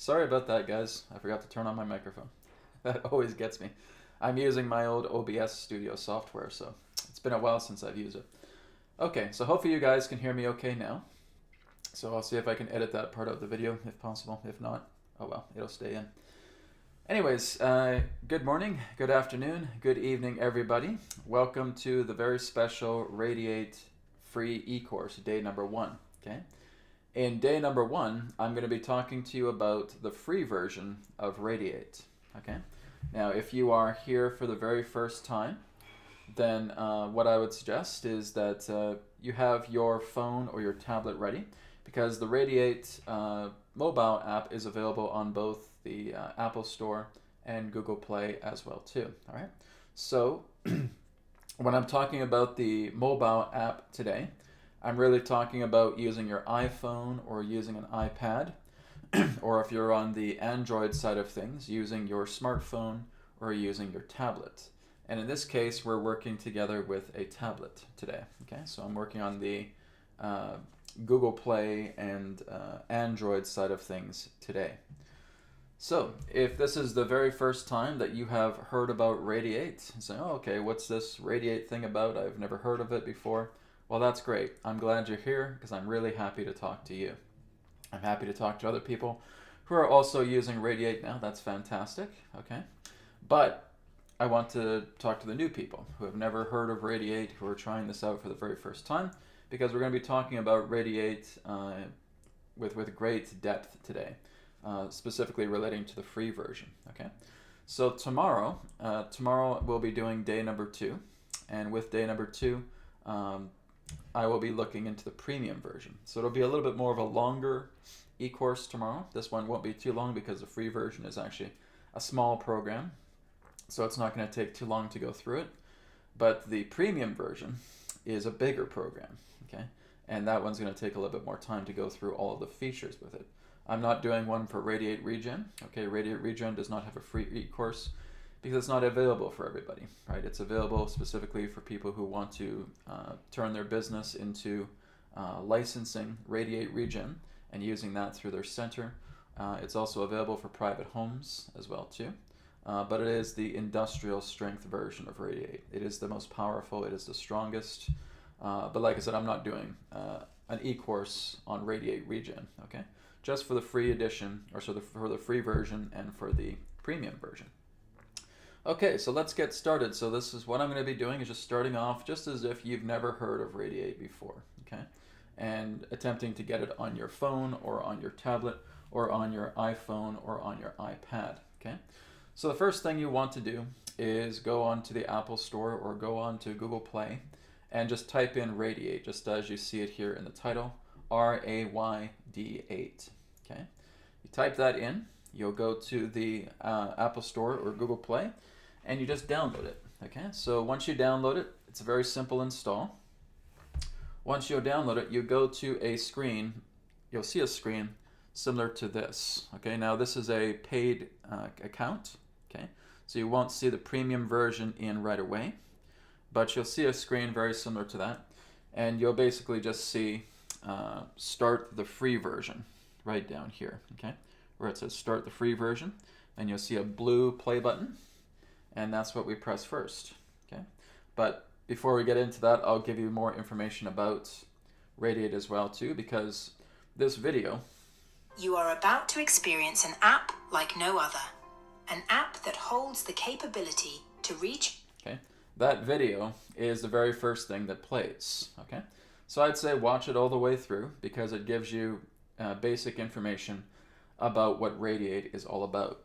Sorry about that, guys. I forgot to turn on my microphone. That always gets me. I'm using my old OBS Studio software, so it's been a while since I've used it. Okay, so hopefully you guys can hear me okay now. So I'll see if I can edit that part of the video if possible. If not, oh well, it'll stay in. Anyways, good morning, good afternoon, good evening, everybody. Welcome to the very special RAYD8 free e-course, day number 1, okay? In day number 1, I'm going to be talking to you about the free version of RAYD8, okay? Now, if you are here for the very first time, then what I would suggest is that you have your phone or your tablet ready, because the RAYD8 mobile app is available on both the Apple Store and Google Play as well too. All right. So when I'm talking about the mobile app today, I'm really talking about using your iPhone or using an iPad, or if you're on the Android side of things, using your smartphone or using your tablet. And in this case, we're working together with a tablet today. Okay, so I'm working on the Google Play and Android side of things today. So if this is the very first time that you have heard about RAYD8, saying, oh, okay, what's this RAYD8 thing about? I've never heard of it before. Well, that's great. I'm glad you're here because I'm really happy to talk to you. I'm happy to talk to other people who are also using RAYD8 now. That's fantastic, okay? But I want to talk to the new people who have never heard of RAYD8, who are trying this out for the very first time, because we're going to be talking about RAYD8 with great depth today, specifically relating to the free version, okay? So tomorrow we'll be doing day number 2, and with day number 2, I will be looking into the premium version. So it'll be a little bit more of a longer e-course tomorrow. This one won't be too long because the free version is actually a small program, so it's not going to take too long to go through it. But the premium version is a bigger program, okay? And that one's going to take a little bit more time to go through all of the features with it. I'm not doing one for RAYD8 Regen. Okay, RAYD8 Regen does not have a free e-course because it's not available for everybody, right? It's available specifically for people who want to turn their business into licensing RAYD8 Regen and using that through their center. It's also available for private homes as well too. But it is the industrial strength version of RAYD8. It is the most powerful, it is the strongest. But like I said, I'm not doing an e-course on RAYD8 Regen, okay? Just for the free edition, or so for the free version and for the premium version. Okay, so let's get started. So this is what I'm going to be doing, is just starting off just as if you've never heard of RAYD8 before, okay? And attempting to get it on your phone or on your tablet or on your iPhone or on your iPad, okay? So the first thing you want to do is go onto the Apple Store or go on to Google Play and just type in RAYD8, just as you see it here in the title, RAYD8, okay? You type that in, you'll go to the Apple Store or Google Play, and you just download it, okay? So once you download it, it's a very simple install. Once you download it, you go to a screen, you'll see a screen similar to this, okay? Now this is a paid account, okay? So you won't see the premium version in right away, but you'll see a screen very similar to that, and you'll basically just see start the free version right down here, okay? Where it says start the free version, and you'll see a blue play button, and that's what we press first, okay? But before we get into that, I'll give you more information about RAYD8 as well too, because this video... You are about to experience an app like no other. An app that holds the capability to reach... Okay, that video is the very first thing that plays, okay? So I'd say watch it all the way through because it gives you basic information about what RAYD8 is all about.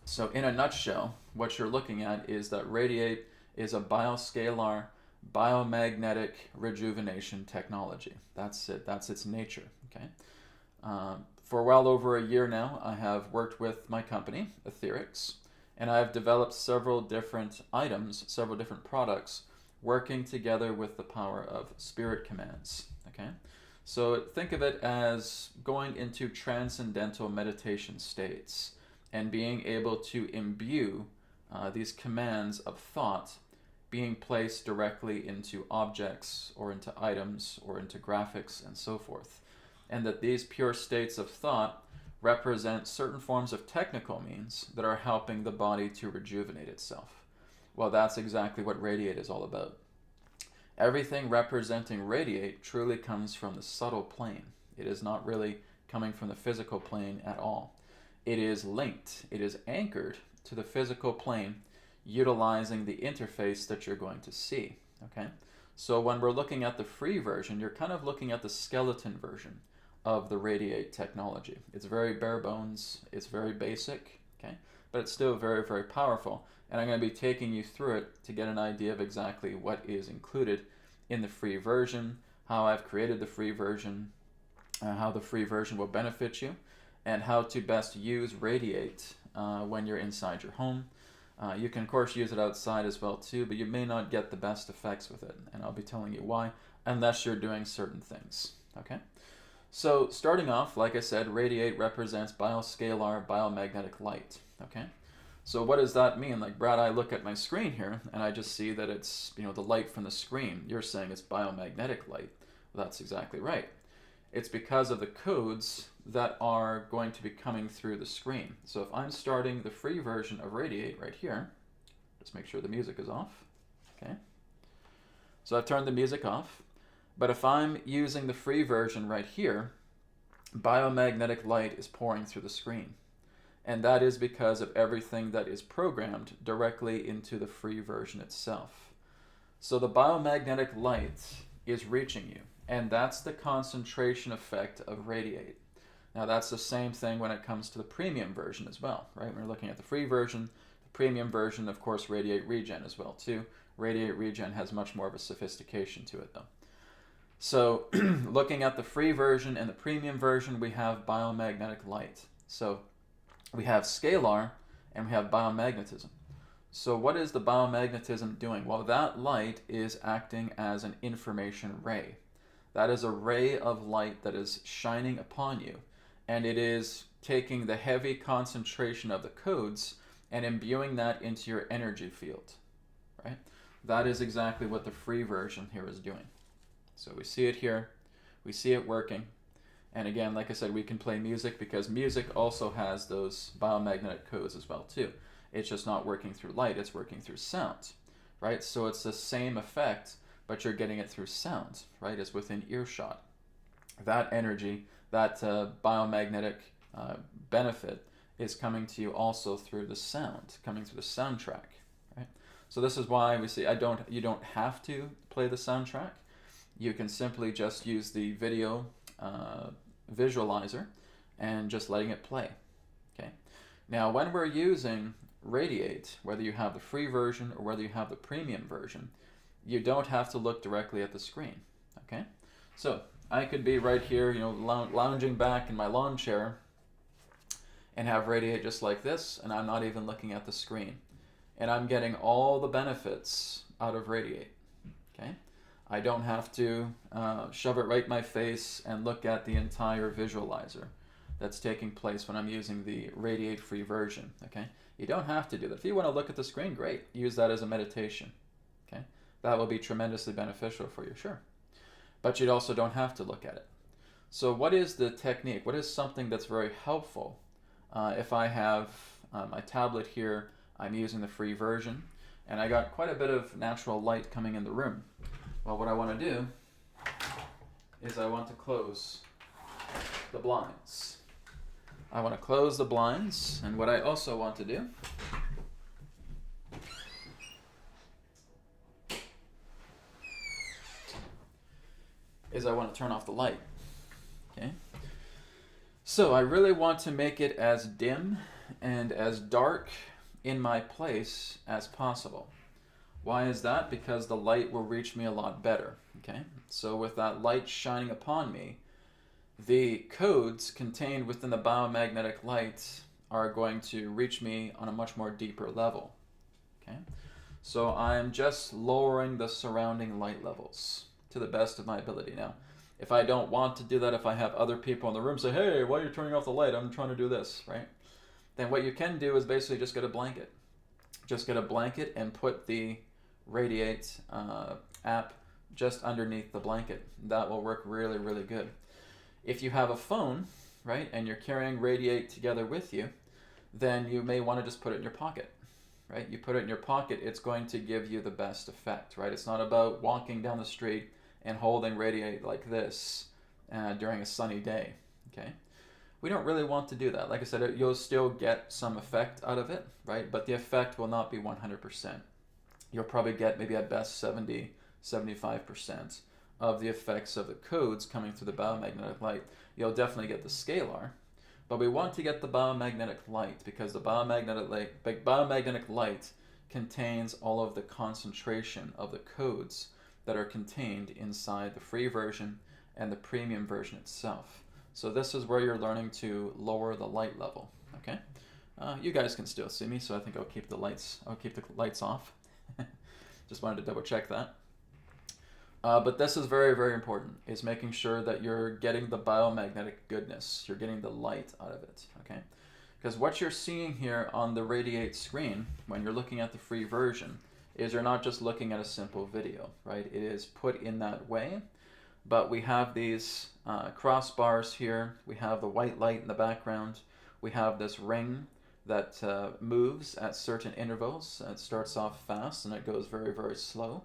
So in a nutshell, what you're looking at is that RAYD8 is a bioscalar, biomagnetic rejuvenation technology. That's it, that's its nature, okay? For well over a year now, I have worked with my company, Etherics, and I've developed several different items, several different products, working together with the power of spirit commands, okay? So think of it as going into transcendental meditation states and being able to imbue these commands of thought being placed directly into objects or into items or into graphics and so forth. And that these pure states of thought represent certain forms of technical means that are helping the body to rejuvenate itself. Well, that's exactly what RAYD8 is all about. Everything representing RAYD8 truly comes from the subtle plane. It is not really coming from the physical plane at all. It is linked, it is anchored to the physical plane, utilizing the interface that you're going to see. Okay? So when we're looking at the free version, you're kind of looking at the skeleton version of the RAYD8 technology. It's very bare bones, it's very basic, okay? But it's still very, very powerful. And I'm going to be taking you through it to get an idea of exactly what is included in the free version, how I've created the free version, how the free version will benefit you, and how to best use RAYD8 when you're inside your home. You can, of course, use it outside as well, too, but you may not get the best effects with it, and I'll be telling you why, unless you're doing certain things, okay? So, starting off, like I said, RAYD8 represents bioscalar biomagnetic light, okay? So what does that mean? Like, Brad, I look at my screen here, and I just see that it's, the light from the screen. You're saying it's biomagnetic light. Well, that's exactly right. It's because of the codes that are going to be coming through the screen. So if I'm starting the free version of RAYD8 right here, just make sure the music is off, okay? So I've turned the music off, but if I'm using the free version right here, biomagnetic light is pouring through the screen. And that is because of everything that is programmed directly into the free version itself. So the biomagnetic light is reaching you, and that's the concentration effect of RAYD8. Now that's the same thing when it comes to the premium version as well, right? When we're looking at the free version, the premium version, of course, RAYD8 Regen as well too. RAYD8 Regen has much more of a sophistication to it though. So looking at the free version and the premium version, we have biomagnetic light. So we have scalar and we have biomagnetism. So what is the biomagnetism doing? Well, that light is acting as an information ray. That is a ray of light that is shining upon you, and it is taking the heavy concentration of the codes and imbuing that into your energy field, right? That is exactly what the free version here is doing. So we see it here, we see it working. And again, like I said, we can play music because music also has those biomagnetic codes as well too. It's just not working through light, it's working through sound, right? So it's the same effect, but you're getting it through sound, right? It's within earshot. That energy, that biomagnetic benefit is coming to you also through the sound, coming through the soundtrack, right? So this is why we see you don't have to play the soundtrack. You can simply just use the video visualizer and just letting it play, okay? Now, when we're using RAYD8, whether you have the free version or whether you have the premium version, you don't have to look directly at the screen, okay? So I could be right here, lounging back in my lawn chair and have RAYD8 just like this, and I'm not even looking at the screen. And I'm getting all the benefits out of RAYD8, okay? I don't have to shove it right in my face and look at the entire visualizer that's taking place when I'm using the RAYD8 free version, okay? You don't have to do that. If you want to look at the screen, great. Use that as a meditation, okay? That will be tremendously beneficial for you, sure. But you also don't have to look at it. So what is the technique? What is something that's very helpful? If I have my tablet here, I'm using the free version, and I got quite a bit of natural light coming in the room. Well, what I want to do is I want to close the blinds. I want to close the blinds, and what I also want to do is I want to turn off the light, okay? So I really want to make it as dim and as dark in my place as possible. Why is that? Because the light will reach me a lot better, okay? So with that light shining upon me, the codes contained within the biomagnetic light are going to reach me on a much more deeper level, okay? So I'm just lowering the surrounding light levels to the best of my ability. Now, if I don't want to do that, if I have other people in the room say, hey, why are you turning off the light? I'm trying to do this, right? Then what you can do is basically just get a blanket. Just get a blanket and put the RAYD8 app just underneath the blanket. That will work really, really good. If you have a phone, right, and you're carrying RAYD8 together with you, then you may want to just put it in your pocket, right? You put it in your pocket, it's going to give you the best effect, right? It's not about walking down the street and holding RAYD8 like this during a sunny day, okay? We don't really want to do that. Like I said, you'll still get some effect out of it, right? But the effect will not be 100%. You'll probably get maybe at best 70, 75% of the effects of the codes coming through the biomagnetic light. You'll definitely get the scalar, but we want to get the biomagnetic light because the biomagnetic light contains all of the concentration of the codes that are contained inside the free version and the premium version itself. So this is where you're learning to lower the light level, okay? You guys can still see me, so I think I'll keep the lights off. Just wanted to double check that. But this is very, very important, is making sure that you're getting the biomagnetic goodness. You're getting the light out of it, okay? Because what you're seeing here on the RAYD8 screen, when you're looking at the free version, is you're not just looking at a simple video, right? It is put in that way, but we have these crossbars here. We have the white light in the background. We have this ring that moves at certain intervals. It starts off fast and it goes very, very slow.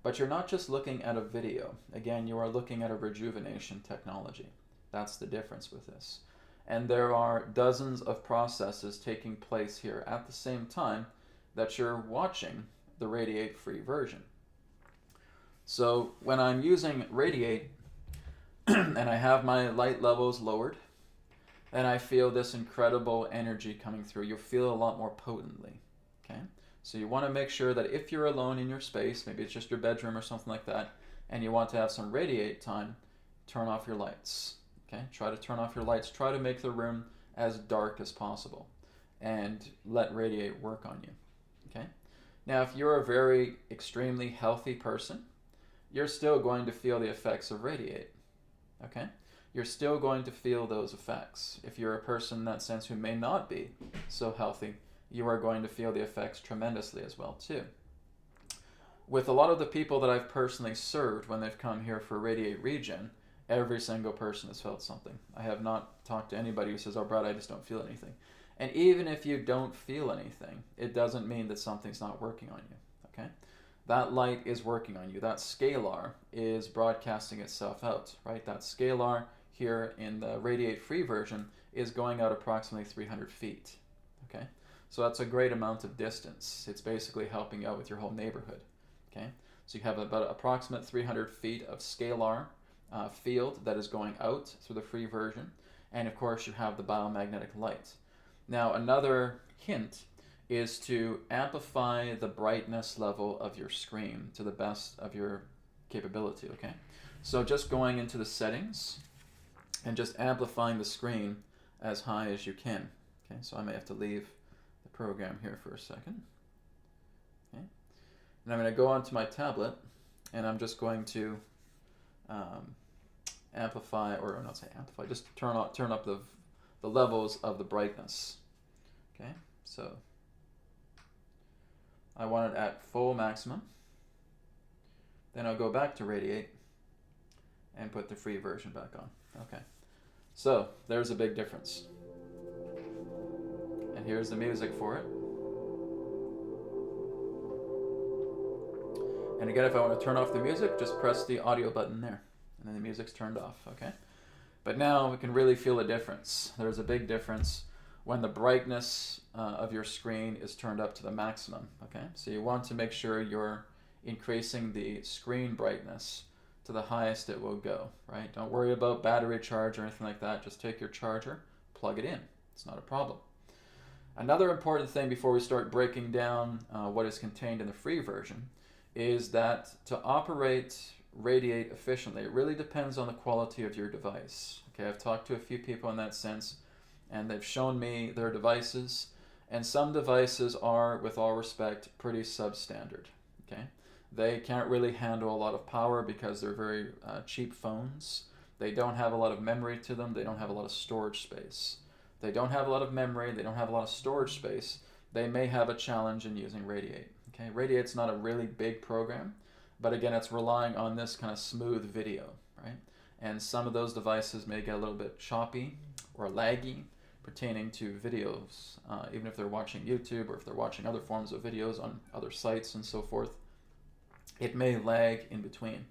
But you're not just looking at a video. Again, you are looking at a rejuvenation technology. That's the difference with this. And there are dozens of processes taking place here at the same time that you're watching the RAYD8 free version. So when I'm using RAYD8 and I have my light levels lowered, and I feel this incredible energy coming through, you'll feel a lot more potently, okay? So you want to make sure that if you're alone in your space, maybe it's just your bedroom or something like that, and you want to have some RAYD8 time, turn off your lights, okay? Try to turn off your lights. Try to make the room as dark as possible and let RAYD8 work on you, okay? Now, if you're a very extremely healthy person, you're still going to feel the effects of RAYD8, okay? You're still going to feel those effects. If you're a person in that sense who may not be so healthy, you are going to feel the effects tremendously as well too. With a lot of the people that I've personally served when they've come here for RAYD8 Regen, every single person has felt something. I have not talked to anybody who says, oh Brad, I just don't feel anything. And even if you don't feel anything, it doesn't mean that something's not working on you, okay? That light is working on you. That scalar is broadcasting itself out, right? That scalar here in the RAYD8 free version is going out approximately 300 feet, okay? So that's a great amount of distance. It's basically helping you out with your whole neighborhood, okay? So you have about approximate 300 feet of scalar field that is going out through the free version. And of course you have the biomagnetic light. Now another hint is to amplify the brightness level of your screen to the best of your capability, okay? So just going into the settings and just amplifying the screen as high as you can, okay? So I may have to leave the program here for a second, okay? And I'm going to go onto my tablet and I'm just going to amplify, or not say amplify, just turn up the levels of the brightness, okay? So I want it at full maximum. Then I'll go back to RAYD8 and put the free version back on. Okay, so there's a big difference. And here's the music for it. And again, if I want to turn off the music, just press the audio button there. And then the music's turned off, okay? But now we can really feel a difference. There's a big difference when the brightness of your screen is turned up to the maximum, okay? So you want to make sure you're increasing the screen brightness to the highest it will go, right? Don't worry about battery charge or anything like that. Just take your charger, plug it in. It's not a problem. Another important thing before we start breaking down what is contained in the free version is that to operate RAYD8 efficiently, it really depends on the quality of your device. Okay, I've talked to a few people in that sense, and they've shown me their devices, and some devices are, with all respect, pretty substandard, okay? They can't really handle a lot of power because they're very cheap phones. They don't have a lot of memory to them. They don't have a lot of storage space. They don't have a lot of memory. They don't have a lot of storage space. They may have a challenge in using RAYD8, okay? RAYD8's not a really big program, but again, it's relying on this kind of smooth video, right? And some of those devices may get a little bit choppy or laggy pertaining to videos, even if they're watching YouTube or if they're watching other forms of videos on other sites and so forth, it may lag in between.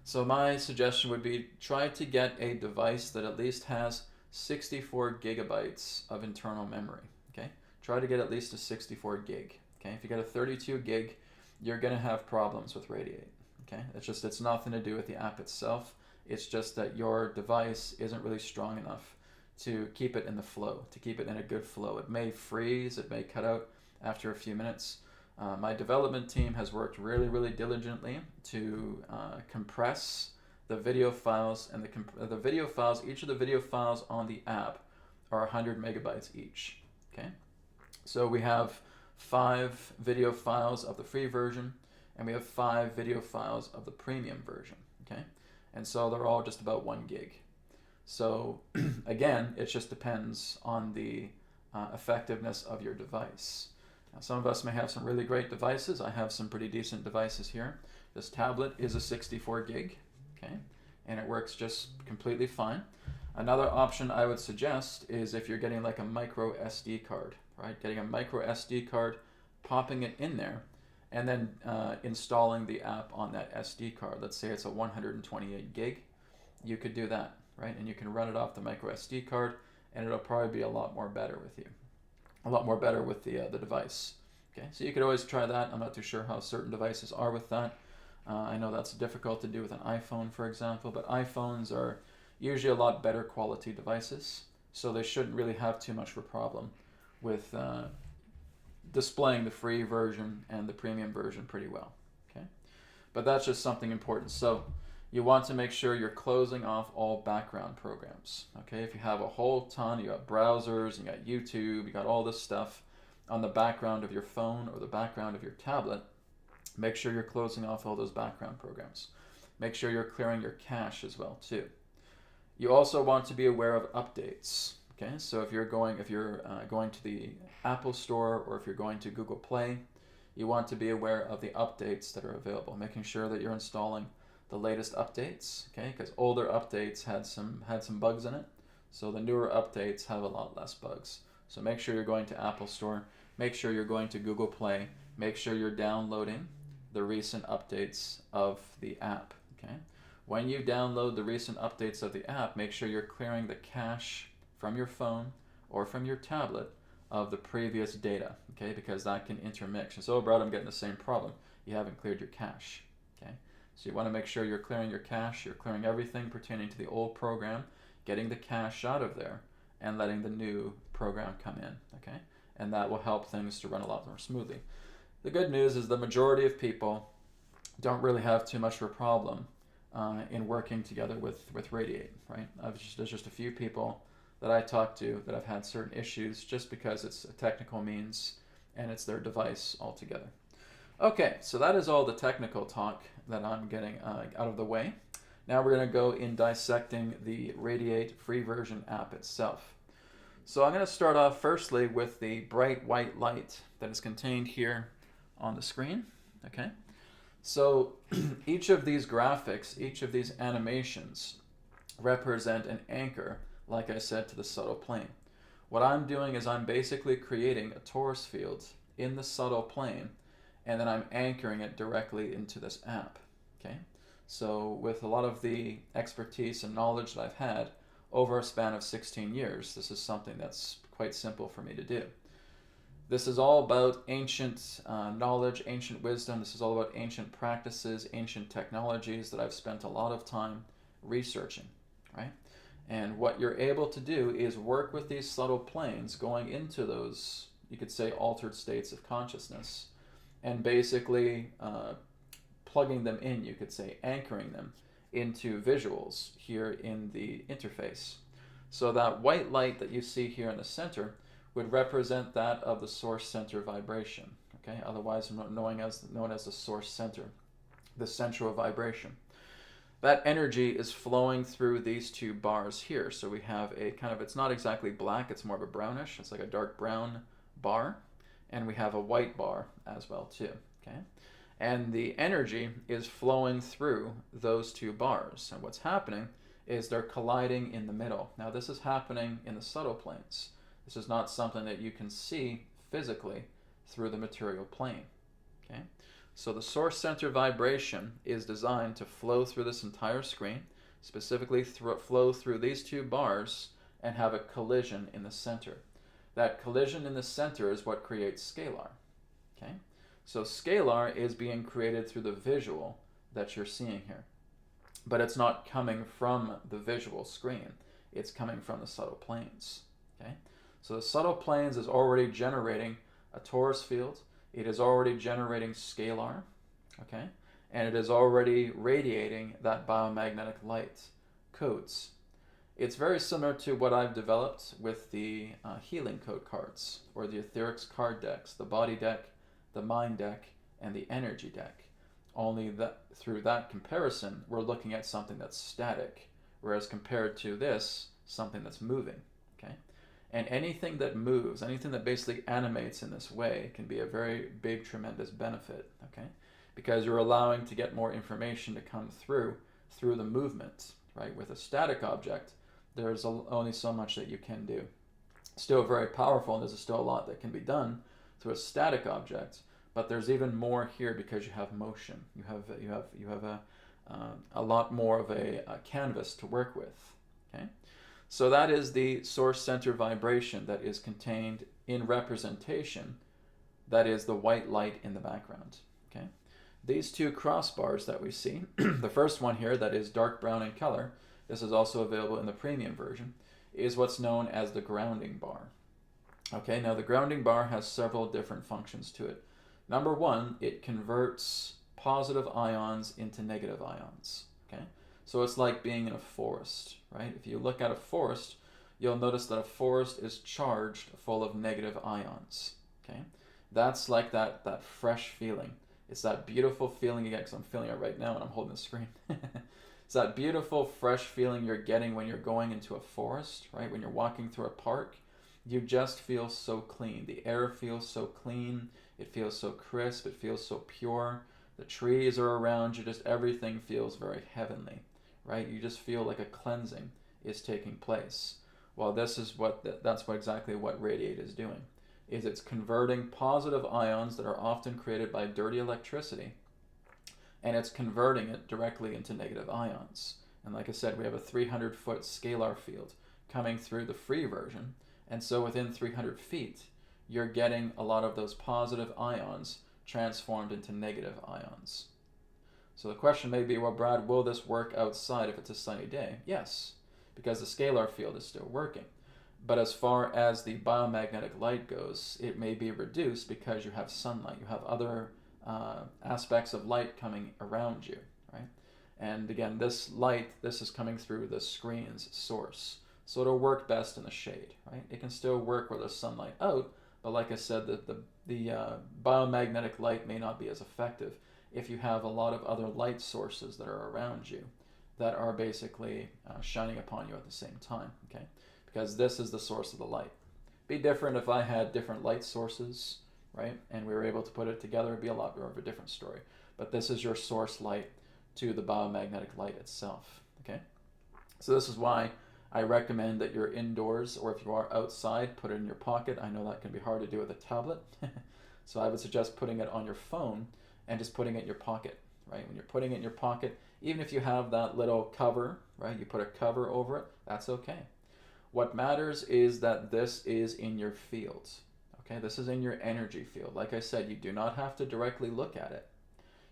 So my suggestion would be try to get a device that at least has 64 gigabytes of internal memory. Okay, try to get at least a 64 gig. Okay, if you get a 32 gig, you're going to have problems with RAYD8. Okay, it's nothing to do with the app itself. It's just that your device isn't really strong enough to keep it in the flow, to keep it in a good flow. It may freeze, it may cut out after a few minutes. My development team has worked really, really diligently to compress the video files, and the video files, each of the video files on the app are 100 megabytes each. Okay, so we have 5 video files of the free version, and we have 5 video files of the premium version. Okay, and so they're all just about 1 gig. So again, it just depends on the effectiveness of your device. Now, some of us may have some really great devices. I have some pretty decent devices here. This tablet is a 64 gig, okay, and it works just completely fine. Another option I would suggest is if you're getting like a micro SD card, right? Getting a micro SD card, popping it in there, and then installing the app on that SD card. Let's say it's a 128 gig. You could do that, right? And you can run it off the micro SD card, and it'll probably be a lot more better with you. A lot more better with the device. Okay, so you could always try that. I'm not too sure how certain devices are with that. I know that's difficult to do with an iPhone, for example, but iPhones are usually a lot better quality devices, so they shouldn't really have too much of a problem with displaying the free version and the premium version pretty well. Okay, but that's just something important. So you want to make sure you're closing off all background programs. Okay, if you have a whole ton, you got browsers, you got YouTube, you got all this stuff on the background of your phone or the background of your tablet, make sure you're closing off all those background programs. Make sure you're clearing your cache as well too. You also want to be aware of updates. Okay, so if you're going to the Apple Store or if you're going to Google Play, you want to be aware of the updates that are available, making sure that you're installing the latest updates, okay, because older updates had some bugs in it, so the newer updates have a lot less bugs. So make sure you're going to Apple Store, make sure you're going to Google Play, make sure you're downloading the recent updates of the app. Okay, when you download the recent updates of the app, make sure you're clearing the cache from your phone or from your tablet of the previous data, okay, because that can intermix. And so, oh, Brad, I'm getting the same problem. You haven't cleared your cache. Okay, so you want to make sure you're clearing your cache, you're clearing everything pertaining to the old program, getting the cache out of there, and letting the new program come in, okay? And that will help things to run a lot more smoothly. The good news is the majority of people don't really have too much of a problem in working together with RAYD8, right? There's just a few people that I talk to that have had certain issues just because it's a technical means and it's their device altogether. Okay, so that is all the technical talk that I'm getting out of the way. Now we're going to go in dissecting the RAYD8 free version app itself. So I'm going to start off firstly with the bright white light that is contained here on the screen. Okay, so each of these graphics, each of these animations represent an anchor, like I said, to the subtle plane. What I'm doing is I'm basically creating a torus field in the subtle plane, and then I'm anchoring it directly into this app. Okay, so with a lot of the expertise and knowledge that I've had over a span of 16 years, this is something that's quite simple for me to do. This is all about ancient knowledge, ancient wisdom. This is all about ancient practices, ancient technologies that I've spent a lot of time researching, right? And what you're able to do is work with these subtle planes going into those, you could say, altered states of consciousness, and basically plugging them in, you could say, anchoring them into visuals here in the interface. So that white light that you see here in the center would represent that of the source center vibration, okay? Otherwise known as the source center, the central vibration. That energy is flowing through these two bars here. So we have a kind of, it's not exactly black, it's more of a brownish, it's like a dark brown bar, and we have a white bar as well too, okay? And the energy is flowing through those two bars, and what's happening is they're colliding in the middle. Now this is happening in the subtle planes. This is not something that you can see physically through the material plane. Okay? So the source center vibration is designed to flow through this entire screen, specifically flow through these two bars and have a collision in the center. That collision in the center is what creates scalar. Okay? So scalar is being created through the visual that you're seeing here. But it's not coming from the visual screen. It's coming from the subtle planes. Okay? So the subtle planes is already generating a torus field. It is already generating scalar. Okay? And it is already radiating that biomagnetic light codes. It's very similar to what I've developed with the healing code cards, or the etherics card decks, the body deck, the mind deck, and the energy deck. Only that through that comparison, we're looking at something that's static, whereas compared to this, something that's moving. Okay? And anything that moves, anything that basically animates in this way can be a very big, tremendous benefit. Okay? Because you're allowing to get more information to come through the movement. Right? With a static object, there's only so much that you can do. Still very powerful, and there's still a lot that can be done through a static object, but there's even more here because you have motion. You have a lot more of a canvas to work with. Okay, so that is the source center vibration that is contained in representation. That is the white light in the background. Okay, these two crossbars that we see, the first one here that is dark brown in color. This is also available in the premium version, is what's known as the grounding bar. Okay, now the grounding bar has several different functions to it. Number one, it converts positive ions into negative ions. Okay, so it's like being in a forest, right? If you look at a forest, you'll notice that a forest is charged full of negative ions. Okay, that's like that fresh feeling. It's that beautiful feeling again, because I'm feeling it right now when I'm holding the screen. It's that beautiful, fresh feeling you're getting when you're going into a forest, right? When you're walking through a park, you just feel so clean. The air feels so clean. It feels so crisp. It feels so pure. The trees are around you. Just everything feels very heavenly, right? You just feel like a cleansing is taking place. Well, this is that's exactly what RAYD8 is doing. Is it's converting positive ions that are often created by dirty electricity, and it's converting it directly into negative ions. And like I said, we have a 300-foot scalar field coming through the free version, and so within 300 feet, you're getting a lot of those positive ions transformed into negative ions. So the question may be, well, Brad, will this work outside if it's a sunny day? Yes, because the scalar field is still working. But as far as the biomagnetic light goes, it may be reduced because you have sunlight. You have other aspects of light coming around you, right? And again, this is coming through the screen's source. So it'll work best in the shade, right? It can still work where there's sunlight out, but like I said, the biomagnetic light may not be as effective if you have a lot of other light sources that are around you that are basically shining upon you at the same time, okay? Because this is the source of the light. Be different if I had different light sources, right? And we were able to put it together, it'd be a lot more of a different story. But this is your source light to the biomagnetic light itself, okay? So this is why I recommend that you're indoors, or if you are outside, put it in your pocket. I know that can be hard to do with a tablet. So I would suggest putting it on your phone and just putting it in your pocket, right? When you're putting it in your pocket, even if you have that little cover, right? You put a cover over it, that's okay. What matters is that this is in your field. Okay, this is in your energy field. Like I said, you do not have to directly look at it.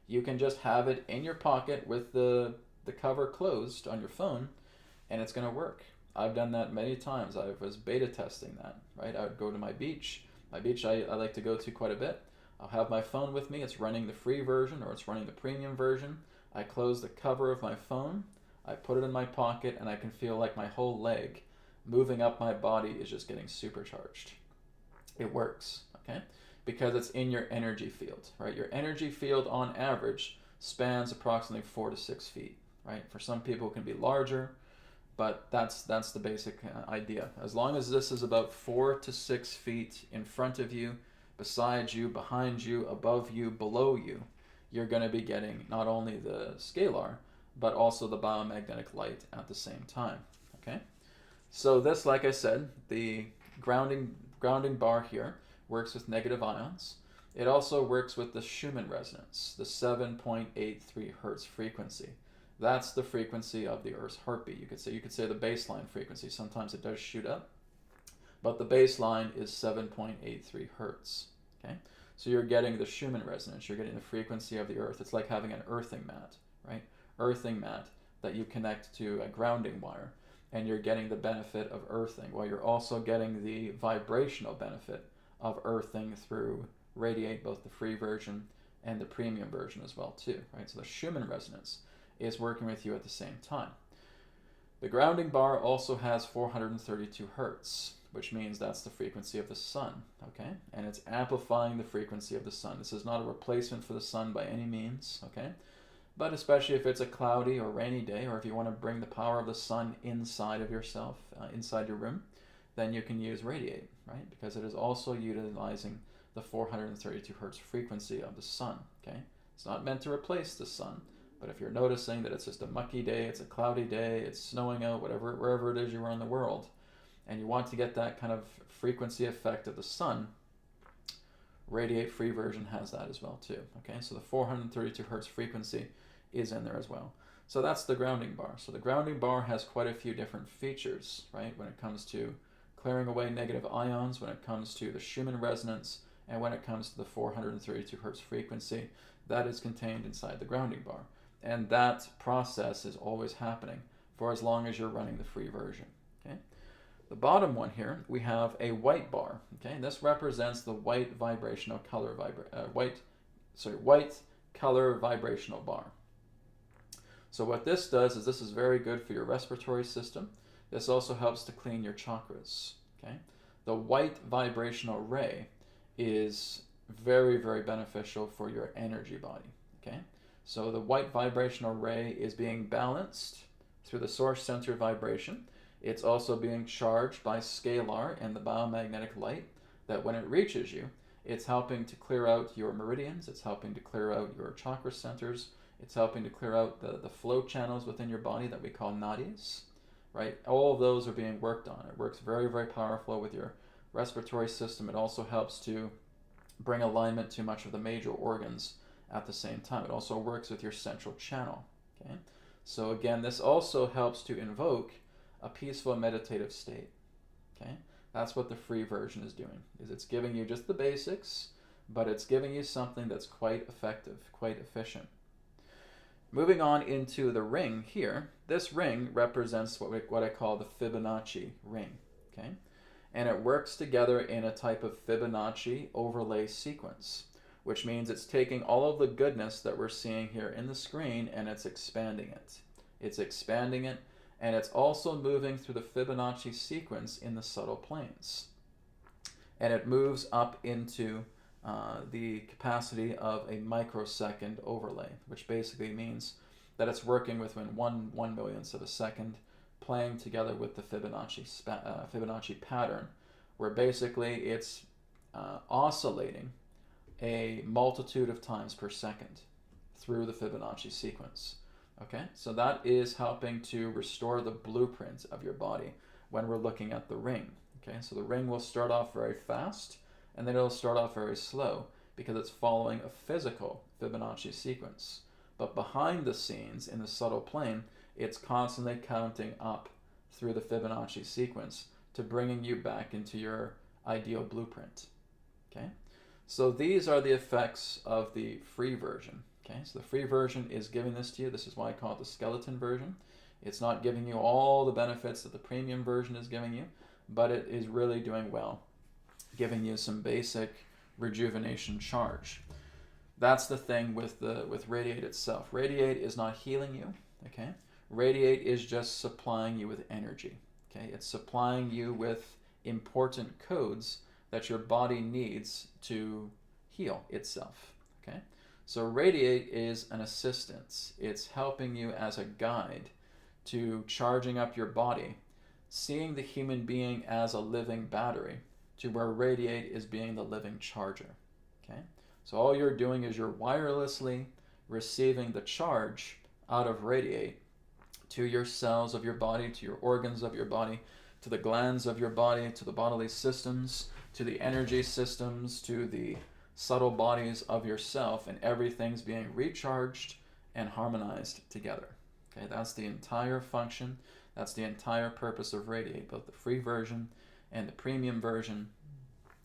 You can just have it in your pocket with the cover closed on your phone, and it's going to work. I've done that many times. I was beta testing that, right? I would go to my beach. My beach I like to go to quite a bit. I'll have my phone with me. It's running the free version or it's running the premium version. I close the cover of my phone. I put it in my pocket, and I can feel like my whole leg moving up my body is just getting supercharged. It works, okay? Because it's in your energy field, right? Your energy field on average spans approximately 4 to 6 feet, right? For some people it can be larger, but that's the basic idea. As long as this is about 4 to 6 feet in front of you, beside you, behind you, above you, below you, you're going to be getting not only the scalar, but also the biomagnetic light at the same time. Okay, so this, like I said, the grounding bar here works with negative ions. It also works with the Schumann resonance, the 7.83 hertz frequency. That's the frequency of the Earth's heartbeat. You could say the baseline frequency. Sometimes it does shoot up, but the baseline is 7.83 hertz. Okay, so you're getting the Schumann resonance. You're getting the frequency of the Earth. It's like having an earthing mat, right? Earthing mat that you connect to a grounding wire, and you're getting the benefit of earthing, while you're also getting the vibrational benefit of earthing through RAYD8, both the free version and the premium version as well too, right? So the Schumann resonance is working with you at the same time. The grounding bar also has 432 hertz, which means that's the frequency of the sun, okay? And it's amplifying the frequency of the sun. This is not a replacement for the sun by any means, okay? But especially if it's a cloudy or rainy day, or if you want to bring the power of the sun inside of yourself, inside your room, then you can use RAYD8, right? Because it is also utilizing the 432 hertz frequency of the sun, okay? It's not meant to replace the sun, but if you're noticing that it's just a mucky day, it's a cloudy day, it's snowing out, wherever it is you are in the world, and you want to get that kind of frequency effect of the sun, RAYD8 free version has that as well too, okay? So the 432 hertz frequency is in there as well. So that's the grounding bar. So the grounding bar has quite a few different features, right? When it comes to clearing away negative ions, when it comes to the Schumann resonance, and when it comes to the 432 hertz frequency, that is contained inside the grounding bar. And that process is always happening for as long as you're running the free version, okay? The bottom one here, we have a white bar, okay? And this represents the white vibrational color white color vibrational bar. So what this does is this is very good for your respiratory system. This also helps to clean your chakras, okay? The white vibrational ray is very, very beneficial for your energy body, okay? So the white vibrational ray is being balanced through the source center vibration. It's also being charged by scalar and the biomagnetic light, that when it reaches you, it's helping to clear out your meridians, it's helping to clear out your chakra centers, it's helping to clear out the flow channels within your body that we call nadis, right? All of those are being worked on. It works very, very powerful with your respiratory system. It also helps to bring alignment to much of the major organs at the same time. It also works with your central channel, okay? So again, this also helps to invoke a peaceful meditative state, okay? That's what the free version is doing, is it's giving you just the basics, but it's giving you something that's quite effective, quite efficient. Moving on into the ring here, this ring represents what I call the Fibonacci ring, okay? And it works together in a type of Fibonacci overlay sequence, which means it's taking all of the goodness that we're seeing here in the screen and it's expanding it. It's expanding it, and it's also moving through the Fibonacci sequence in the subtle planes. And it moves up into the capacity of a microsecond overlay, which basically means that it's working within one millionth of a second, playing together with the Fibonacci pattern, where basically it's oscillating a multitude of times per second through the Fibonacci sequence. Okay, so that is helping to restore the blueprint of your body when we're looking at the ring. Okay, so the ring will start off very fast, and then it'll start off very slow because it's following a physical Fibonacci sequence. But behind the scenes, in the subtle plane, it's constantly counting up through the Fibonacci sequence to bringing you back into your ideal blueprint. Okay, so these are the effects of the free version. Okay, so the free version is giving this to you. This is why I call it the skeleton version. It's not giving you all the benefits that the premium version is giving you, but it is really doing well, giving you some basic rejuvenation charge. That's the thing with RAYD8 itself. RAYD8 is not healing you, okay? RAYD8 is just supplying you with energy, okay? It's supplying you with important codes that your body needs to heal itself, okay? So RAYD8 is an assistance. It's helping you as a guide to charging up your body, seeing the human being as a living battery, to where RAYD8 is being the living charger, okay? So all you're doing is you're wirelessly receiving the charge out of RAYD8 to your cells of your body, to your organs of your body, to the glands of your body, to the bodily systems, to the energy systems, to the subtle bodies of yourself, and everything's being recharged and harmonized together. Okay, that's the entire function. That's the entire purpose of RAYD8, both the free version and the premium version.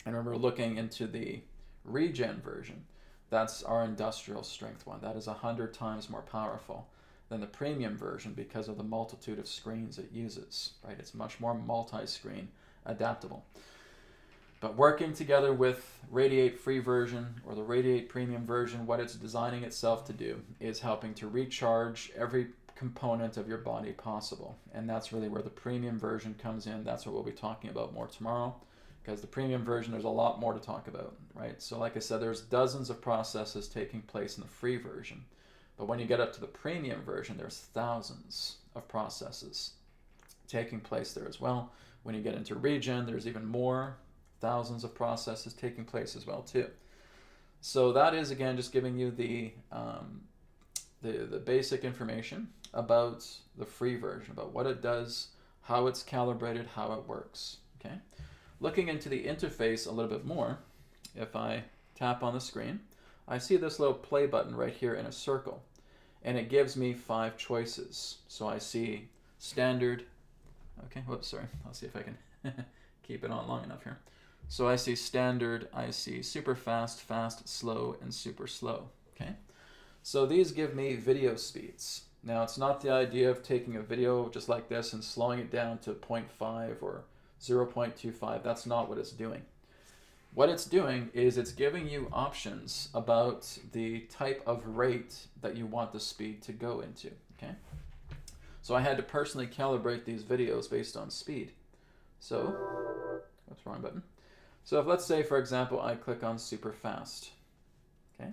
And when we're looking into the regen version, that's our industrial strength one. That is 100 times more powerful than the premium version because of the multitude of screens it uses, right? It's much more multi-screen adaptable. But working together with RAYD8 free version or the RAYD8 premium version, what it's designing itself to do is helping to recharge every component of your body possible. And that's really where the premium version comes in. That's what we'll be talking about more tomorrow, because the premium version, there's a lot more to talk about, right? So like I said, there's dozens of processes taking place in the free version. But when you get up to the premium version, there's thousands of processes taking place there as well. When you get into regen, there's even more, thousands of processes taking place as well too. So that is, again, just giving you the basic information about the free version, about what it does, how it's calibrated, how it works, okay? Looking into the interface a little bit more, if I tap on the screen, I see this little play button right here in a circle, and it gives me 5 choices. So I see standard, okay, whoops, sorry, I'll see if I can keep it on long enough here. So I see standard, I see super fast, fast, slow, and super slow, okay? So these give me video speeds. Now, it's not the idea of taking a video just like this and slowing it down to 0.5 or 0.25. That's not what it's doing. What it's doing is it's giving you options about the type of rate that you want the speed to go into, okay? So I had to personally calibrate these videos based on speed. So, whoops, wrong button. So if, let's say, for example, I click on super fast, okay?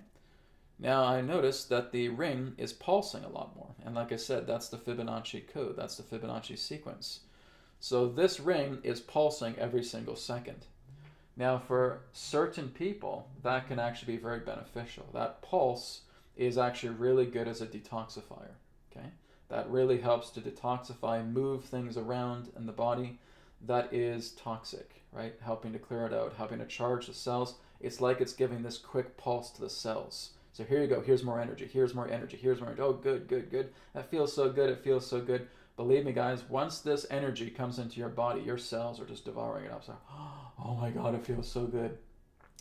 Now I notice that the ring is pulsing a lot more. And like I said, that's the Fibonacci code. That's the Fibonacci sequence. So this ring is pulsing every single second. Now for certain people, that can actually be very beneficial. That pulse is actually really good as a detoxifier, okay? That really helps to detoxify, move things around in the body that is toxic, right? Helping to clear it out, helping to charge the cells. It's like it's giving this quick pulse to the cells. So here you go, here's more energy, here's more energy, here's more energy. Oh, good, good, good. That feels so good, it feels so good. Believe me, guys, once this energy comes into your body, your cells are just devouring it up. So, oh my God, it feels so good.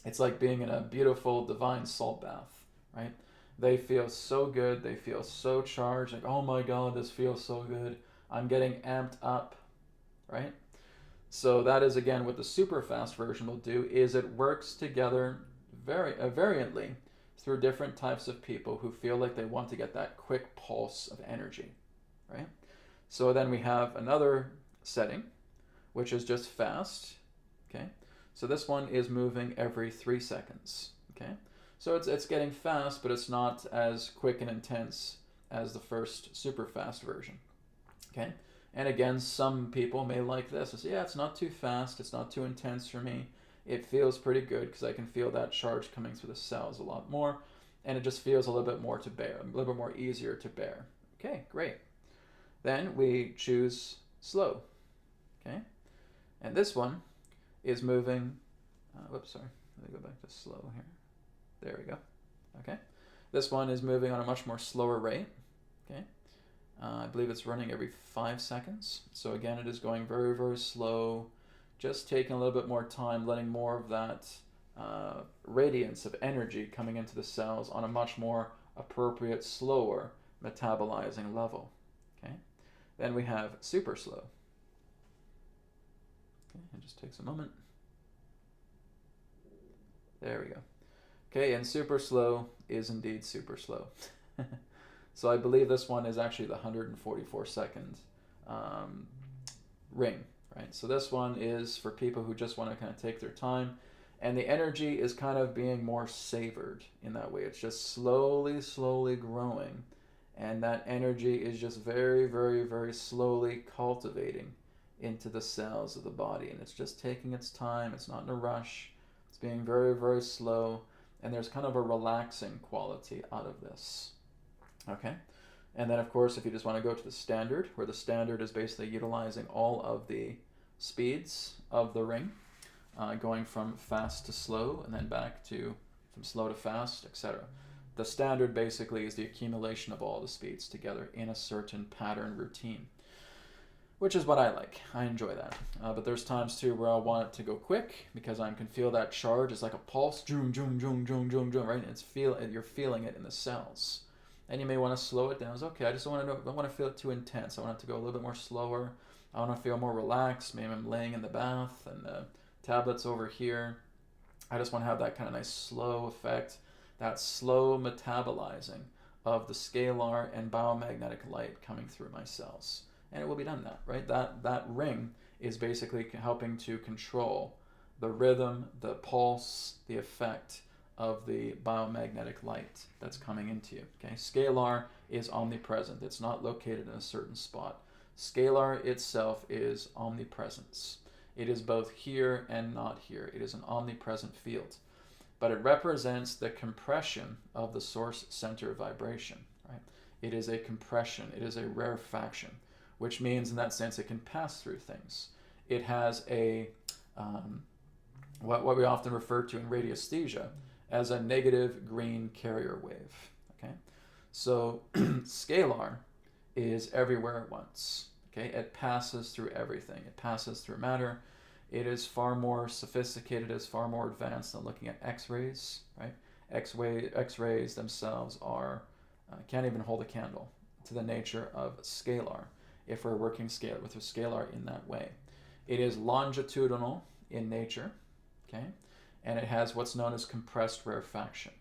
It's like being in a beautiful, divine salt bath, right? They feel so good. They feel so charged. Like, oh my God, this feels so good. I'm getting amped up, right? So that is, again, what the super fast version will do, is it works together very variantly through different types of people who feel like they want to get that quick pulse of energy, right? So then we have another setting, which is just fast, okay? So this one is moving every 3 seconds, okay? So it's getting fast, but it's not as quick and intense as the first super fast version, okay? And again, some people may like this and say, yeah, it's not too fast, it's not too intense for me. It feels pretty good because I can feel that charge coming through the cells a lot more, and it just feels a little bit more to bear, a little bit more easier to bear. Okay, great. Then we choose slow, okay? And this one is moving, whoops, sorry, let me go back to slow here. There we go, okay? This one is moving on a much more slower rate, okay? I believe it's running every 5 seconds. So again, it is going very, very slow, just taking a little bit more time, letting more of that radiance of energy coming into the cells on a much more appropriate, slower metabolizing level, okay? Then we have super slow. Okay, it just takes a moment. There we go. Okay, and super slow is indeed super slow. So I believe this one is actually the 144 second ring, right? So this one is for people who just want to kind of take their time, and the energy is kind of being more savored in that way. It's just slowly, slowly growing, and that energy is just very, very, very slowly cultivating into the cells of the body, and it's just taking its time. It's not in a rush. It's being very, very slow, and there's kind of a relaxing quality out of this. Okay, And then, of course, if you just want to go to the standard, where the standard is basically utilizing all of the speeds of the ring, going from fast to slow, and then back to from slow to fast, etc. The standard basically is the accumulation of all the speeds together in a certain pattern routine, which is what I like. I enjoy that. But there's times too where I want it to go quick because I can feel that charge. It's like a pulse, zoom, zoom, zoom, zoom, zoom, zoom, right? And you're feeling it in the cells. And you may want to slow it down. It's okay. I don't want to feel it too intense. I want it to go a little bit more slower. I want to feel more relaxed. Maybe I'm laying in the bath and the tablet's over here. I just want to have that kind of nice slow effect, that slow metabolizing of the scalar and biomagnetic light coming through my cells. And it will be done that, right? That ring is basically helping to control the rhythm, the pulse, the effect of the biomagnetic light that's coming into you. Okay, scalar is omnipresent. It's not located in a certain spot. Scalar itself is omnipresence. It is both here and not here. It is an omnipresent field, but it represents the compression of the source center vibration. Right? It is a compression. It is a rarefaction, which means in that sense it can pass through things. It has a what we often refer to in radiesthesia as a negative green carrier wave. Okay, so scalar is everywhere at once. Okay, it passes through everything. It passes through matter. It is far more sophisticated, is far more advanced than looking at X-rays. Right, X-rays themselves are can't even hold a candle to the nature of scalar if we're working with a scalar in that way. It is longitudinal in nature. Okay. And it has what's known as compressed rarefaction,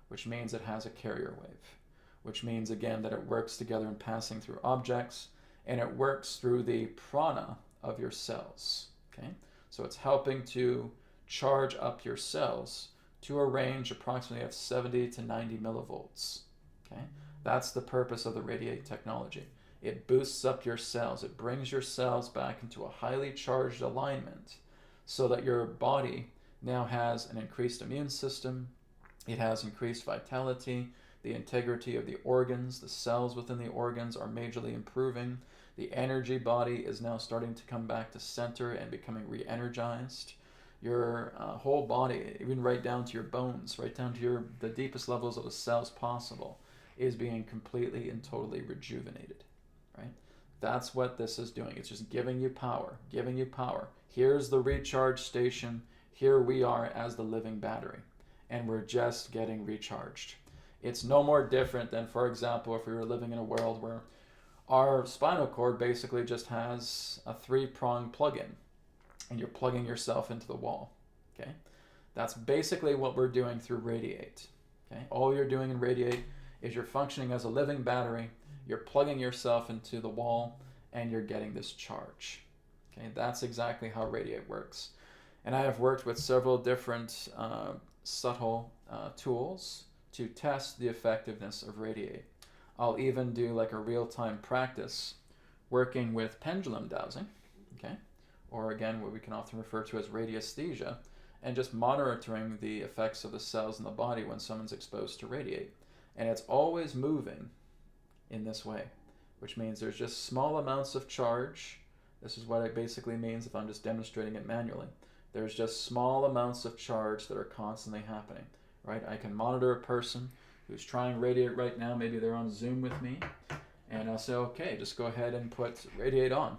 which means it has a carrier wave, which means, again, that it works together in passing through objects, and it works through the prana of your cells. Okay? So it's helping to charge up your cells to a range approximately of 70 to 90 millivolts. Okay? That's the purpose of the RAYD8 technology. It boosts up your cells. It brings your cells back into a highly charged alignment so that your body now has an increased immune system. It has increased vitality. The integrity of the organs, the cells within the organs are majorly improving. The energy body is now starting to come back to center and becoming re-energized. Your whole body, even right down to your bones, right down to the deepest levels of the cells possible, is being completely and totally rejuvenated, right? That's what this is doing. It's just giving you power, giving you power. Here's the recharge station. Here we are as the living battery, and we're just getting recharged. It's no more different than, for example, if we were living in a world where our spinal cord basically just has a 3-prong plug-in, and you're plugging yourself into the wall. Okay, that's basically what we're doing through RAYD8. Okay, all you're doing in RAYD8 is you're functioning as a living battery. You're plugging yourself into the wall, and you're getting this charge. Okay, that's exactly how RAYD8 works. And I have worked with several different subtle tools to test the effectiveness of RAYD8. I'll even do like a real-time practice working with pendulum dowsing, okay? Or again, what we can often refer to as radiesthesia, and just monitoring the effects of the cells in the body when someone's exposed to RAYD8. And it's always moving in this way, which means there's just small amounts of charge. This is what it basically means if I'm just demonstrating it manually. There's just small amounts of charge that are constantly happening, right? I can monitor a person who's trying RAYD8 right now. Maybe they're on Zoom with me, and I'll say, okay, just go ahead and put RAYD8 on.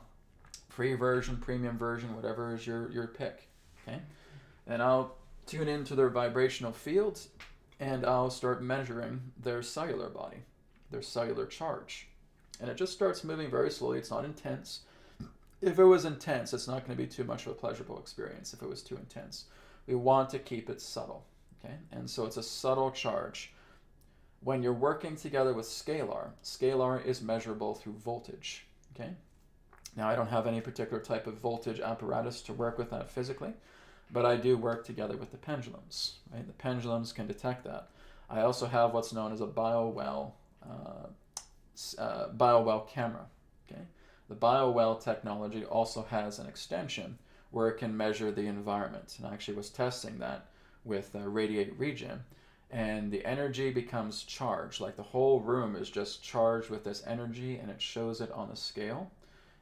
Free version, premium version, whatever is your pick, okay? And I'll tune into their vibrational fields, and I'll start measuring their cellular body, their cellular charge. And it just starts moving very slowly. It's not intense. If it was intense, it's not going to be too much of a pleasurable experience if it was too intense. We want to keep it subtle, okay? And so it's a subtle charge. When you're working together with scalar, scalar is measurable through voltage, okay? Now, I don't have any particular type of voltage apparatus to work with that physically, but I do work together with the pendulums, right? The pendulums can detect that. I also have what's known as a biowell camera, okay? The biowell technology also has an extension where it can measure the environment. And I actually was testing that with RAYD8 Regen, and the energy becomes charged. Like the whole room is just charged with this energy, and it shows it on the scale.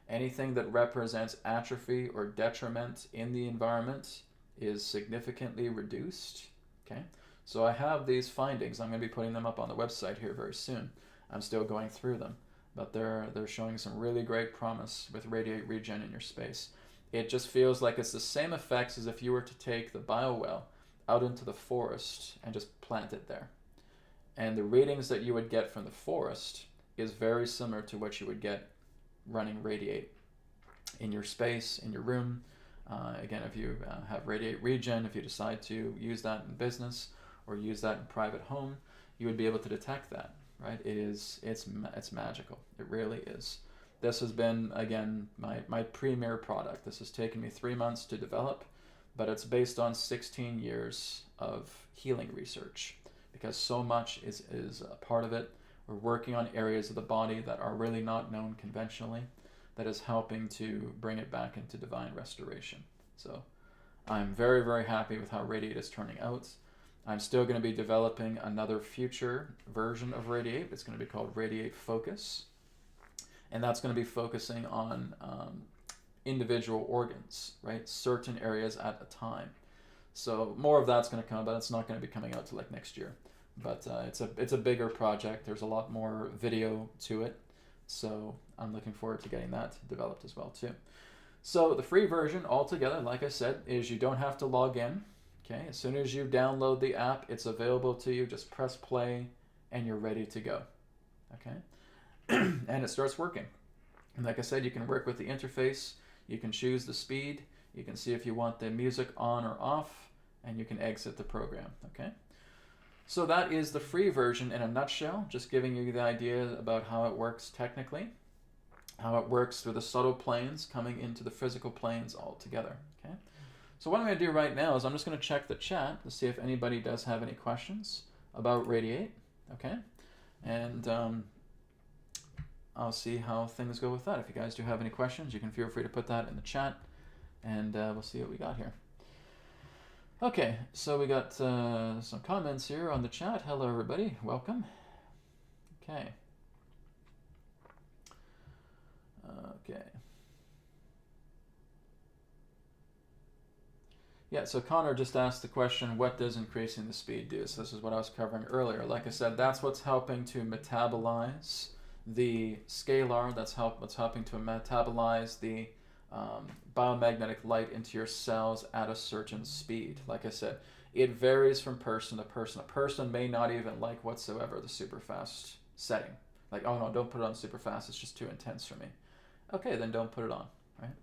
Anything that represents atrophy or detriment in the environment is significantly reduced. Okay, so I have these findings. I'm going to be putting them up on the website here very soon. I'm still going through them, but they're showing some really great promise with radiate regen in your space. It just feels like it's the same effects as if you were to take the biowell out into the forest and just plant it there. And the readings that you would get from the forest is very similar to what you would get running RAYD8 in your space, in your room. Again, if you have radiate regen, if you decide to use that in business or use that in private home, you would be able to detect that, right? It's magical. It really is. This has been, again, my premier product. This has taken me 3 months to develop, but it's based on 16 years of healing research, because so much is a part of it. We're working on areas of the body that are really not known conventionally, that is helping to bring it back into divine restoration. So I'm very, very happy with how RAYD8 is turning out. I'm still going to be developing another future version of RAYD8. It's going to be called RAYD8 Focus. And that's going to be focusing on individual organs, right? Certain areas at a time. So more of that's going to come, but it's not going to be coming out till like next year. But it's a bigger project. There's a lot more video to it. So I'm looking forward to getting that developed as well too. So the free version altogether, like I said, is you don't have to log in. Okay, as soon as you download the app, it's available to you. Just press play and you're ready to go. Okay, and it starts working. And like I said, you can work with the interface. You can choose the speed. You can see if you want the music on or off, and you can exit the program. Okay. So that is the free version in a nutshell, just giving you the idea about how it works technically, how it works through the subtle planes coming into the physical planes all together. Okay. So what I'm going to do right now is I'm just going to check the chat to see if anybody does have any questions about RAYD8. Okay. And I'll see how things go with that. If you guys do have any questions, you can feel free to put that in the chat, and we'll see what we got here. Okay, so we got some comments here on the chat. Hello, everybody. Welcome. Okay. Okay. Yeah, so Connor just asked the question, what does increasing the speed do? So this is what I was covering earlier. Like I said, that's what's helping to metabolize the scalar. That's what's helping to metabolize the biomagnetic light into your cells at a certain speed. Like I said, it varies from person to person. A person may not even like whatsoever the super fast setting. Like, oh no, don't put it on super fast, it's just too intense for me. Okay, then don't put it on, right?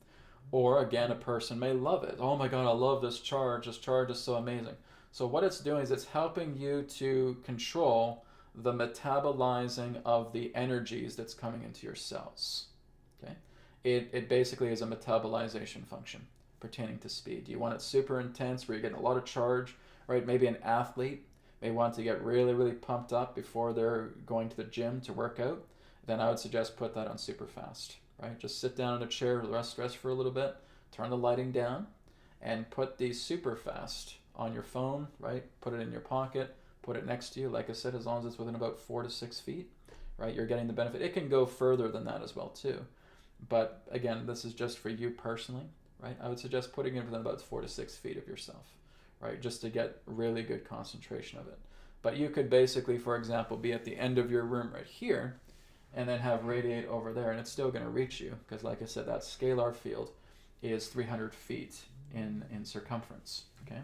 Or again, a person may love it. Oh my God, I love this charge. This charge is so amazing. So what it's doing is it's helping you to control the metabolizing of the energies that's coming into your cells. Okay. It basically is a metabolization function pertaining to speed. You want it super intense where you're getting a lot of charge, right? Maybe an athlete may want to get really, really pumped up before they're going to the gym to work out. Then I would suggest put that on super fast, right? Just sit down in a chair, rest for a little bit, turn the lighting down, and put the super fast on your phone, right? Put it in your pocket, put it next to you. Like I said, as long as it's within about 4 to 6 feet, right? You're getting the benefit. It can go further than that as well too. But again, this is just for you personally, right? I would suggest putting it within about 4 to 6 feet of yourself, right? Just to get really good concentration of it. But you could basically, for example, be at the end of your room right here and then have RAYD8 over there, and it's still going to reach you because, like I said, that scalar field is 300 feet in circumference, okay?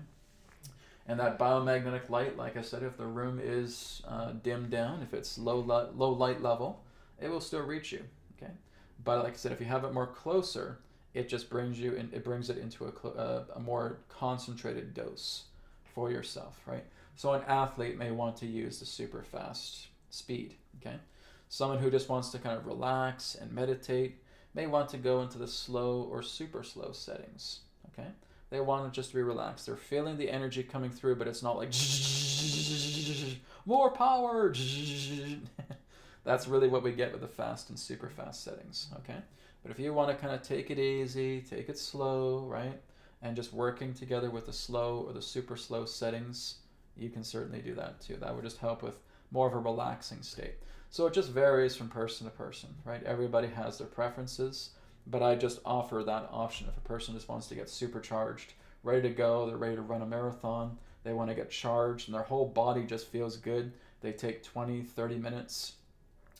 And that biomagnetic light, like I said, if the room is dimmed down, if it's low light level, it will still reach you, okay? But like I said, if you have it more closer, it just brings you in, it brings it into a more concentrated dose for yourself, right? So an athlete may want to use the super fast speed, okay? Someone who just wants to kind of relax and meditate may want to go into the slow or super slow settings, okay? They want to just be relaxed. They're feeling the energy coming through, but it's not like more power. That's really what we get with the fast and super fast settings, okay? But if you want to kind of take it easy, take it slow, right? And just working together with the slow or the super slow settings, you can certainly do that too. That would just help with more of a relaxing state. So it just varies from person to person, right? Everybody has their preferences, but I just offer that option. If a person just wants to get supercharged, ready to go, they're ready to run a marathon, they want to get charged, and their whole body just feels good, they take 20, 30 minutes,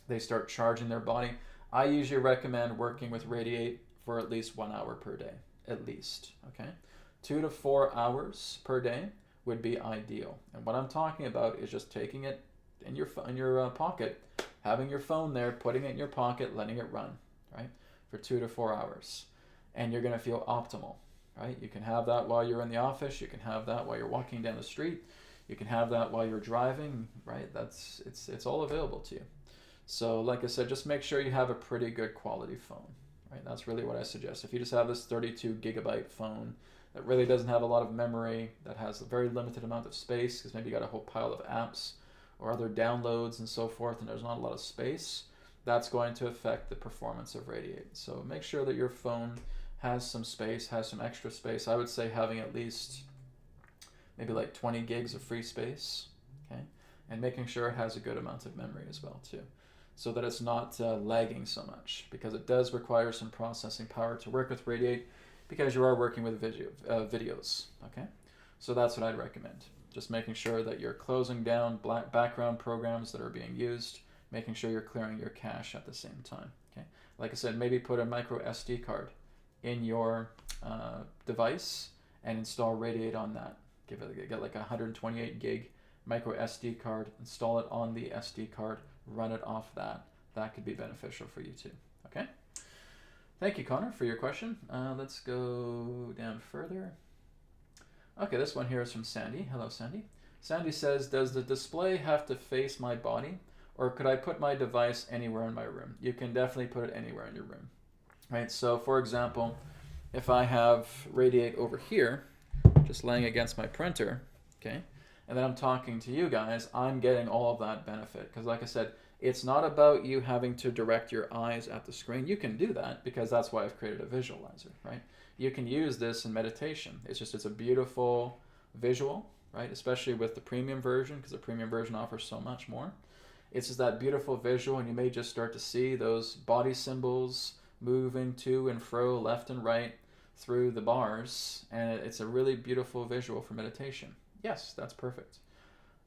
they start charging their body. I usually recommend working with RAYD8 for at least 1 hour per day, at least, okay? 2 to 4 hours per day would be ideal. And what I'm talking about is just taking it in your pocket, having your phone there, putting it in your pocket, letting it run, right, for 2 to 4 hours. And you're going to feel optimal, right? You can have that while you're in the office. You can have that while you're walking down the street. You can have that while you're driving, right? It's all available to you. So like I said, just make sure you have a pretty good quality phone, right? That's really what I suggest. If you just have this 32 gigabyte phone that really doesn't have a lot of memory, that has a very limited amount of space, because maybe you got a whole pile of apps or other downloads and so forth, and there's not a lot of space, that's going to affect the performance of RAYD8. So make sure that your phone has some space, has some extra space. I would say having at least maybe like 20 gigs of free space, okay? And making sure it has a good amount of memory as well too, so that it's not lagging so much, because it does require some processing power to work with RAYD8, because you are working with videos, okay? So that's what I'd recommend. Just making sure that you're closing down background programs that are being used, making sure you're clearing your cache at the same time, okay? Like I said, maybe put a micro SD card in your device and install RAYD8 on that. Get like a 128 gig micro SD card, install it on the SD card, run it off that. That could be beneficial for you too, okay? Thank you, Connor, for your question. Let's go down further. Okay, this one here is from Sandy. Hello, Sandy. Sandy says, does the display have to face my body, or could I put my device anywhere in my room? You can definitely put it anywhere in your room, right? So for example, if I have RAYD8 over here, just laying against my printer, okay, and then I'm talking to you guys, I'm getting all of that benefit, because like I said, it's not about you having to direct your eyes at the screen. You can do that, because that's why I've created a visualizer, right? You can use this in meditation. It's a beautiful visual, right? Especially with the premium version, because the premium version offers so much more. It's just that beautiful visual, and you may just start to see those body symbols moving to and fro, left and right through the bars, and it's a really beautiful visual for meditation. Yes, that's perfect.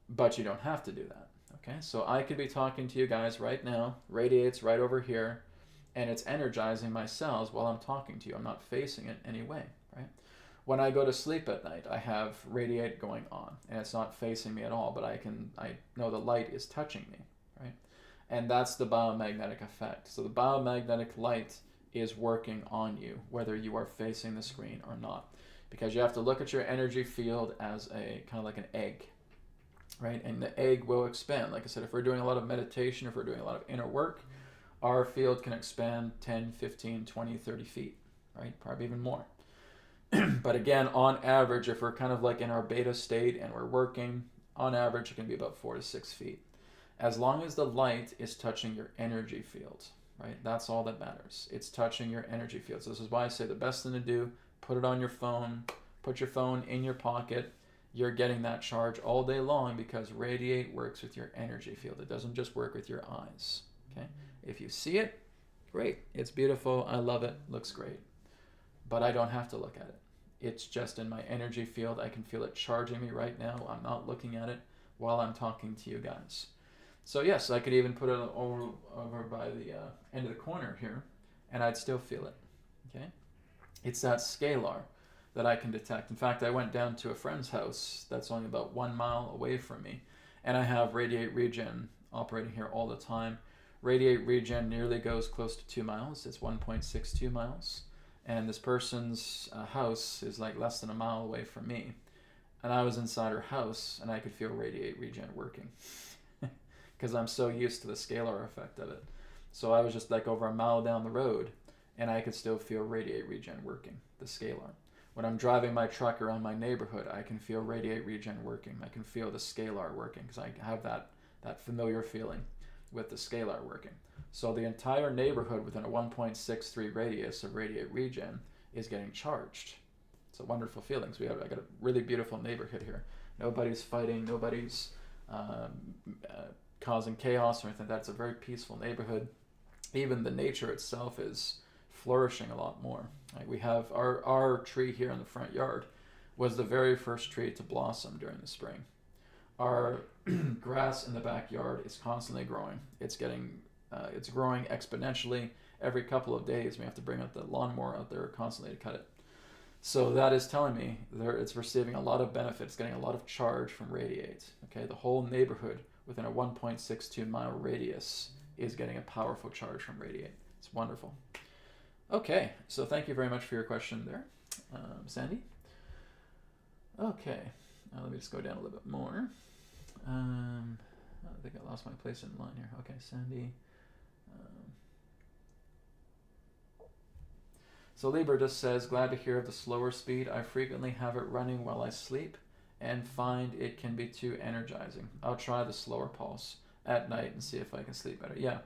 But you don't have to do that, okay? So I could be talking to you guys right now, RAYD8's right over here, and it's energizing my cells while I'm talking to you. I'm not facing it anyway, right? When I go to sleep at night, I have RAYD8 going on, and it's not facing me at all, but I know the light is touching me, right? And that's the biomagnetic effect. So the biomagnetic light is working on you, whether you are facing the screen or not, because you have to look at your energy field as a kind of like an egg, right? And the egg will expand. Like I said, if we're doing a lot of meditation, if we're doing a lot of inner work, our field can expand 10, 15, 20, 30 feet, right? Probably even more. But again, on average, if we're kind of like in our beta state and we're working, on average, it can be about 4 to 6 feet. As long as the light is touching your energy field, right? That's all that matters. It's touching your energy field. So this is why I say the best thing to do, put it on your phone, put your phone in your pocket. You're getting that charge all day long, because RAYD8 works with your energy field. It doesn't just work with your eyes, okay? If you see it, great. It's beautiful. I love it. Looks great. But I don't have to look at it. It's just in my energy field. I can feel it charging me right now. I'm not looking at it while I'm talking to you guys. So yes, I could even put it over by the end of the corner here, and I'd still feel it, okay? It's that scalar that I can detect. In fact, I went down to a friend's house that's only about 1 mile away from me, and I have RAYD8 regen operating here all the time. RAYD8 regen nearly goes close to 2 miles. It's 1.62 miles. And this person's house is like less than a mile away from me. And I was inside her house, and I could feel RAYD8 regen working, because I'm so used to the scalar effect of it. So I was just like over a mile down the road, and I could still feel RAYD8 regen working, the scalar. When I'm driving my truck around my neighborhood, I can feel RAYD8 regen working. I can feel the scalar working, because I have that familiar feeling with the scalar working. So the entire neighborhood within a 1.63 radius of RAYD8 regen is getting charged. It's a wonderful feeling. I got a really beautiful neighborhood here. Nobody's fighting. Nobody's causing chaos or anything. That's a very peaceful neighborhood. Even the nature itself is flourishing a lot more. Like we have our tree here in the front yard was the very first tree to blossom during the spring. Our grass in the backyard is constantly growing. It's growing exponentially. Every couple of days we have to bring out the lawnmower out there constantly to cut it. So that is telling me it's receiving a lot of benefits, getting a lot of charge from RAYD8. Okay, the whole neighborhood within a 1.62 mile radius is getting a powerful charge from RAYD8. It's wonderful. Okay, so thank you very much for your question there, Sandy. Okay, now let me just go down a little bit more. I think I lost my place in line here. Okay, Sandy. So Lieber just says, glad to hear of the slower speed. I frequently have it running while I sleep and find it can be too energizing. I'll try the slower pulse at night and see if I can sleep better. Yeah,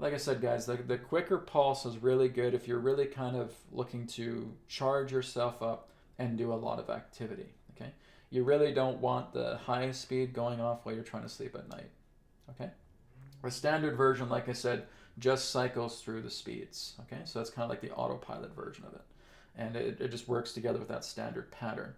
like I said, guys, the quicker pulse is really good if you're really kind of looking to charge yourself up and do a lot of activity, okay? You really don't want the high speed going off while you're trying to sleep at night, okay? The standard version, like I said, just cycles through the speeds, okay? So that's kind of like the autopilot version of it. And it just works together with that standard pattern.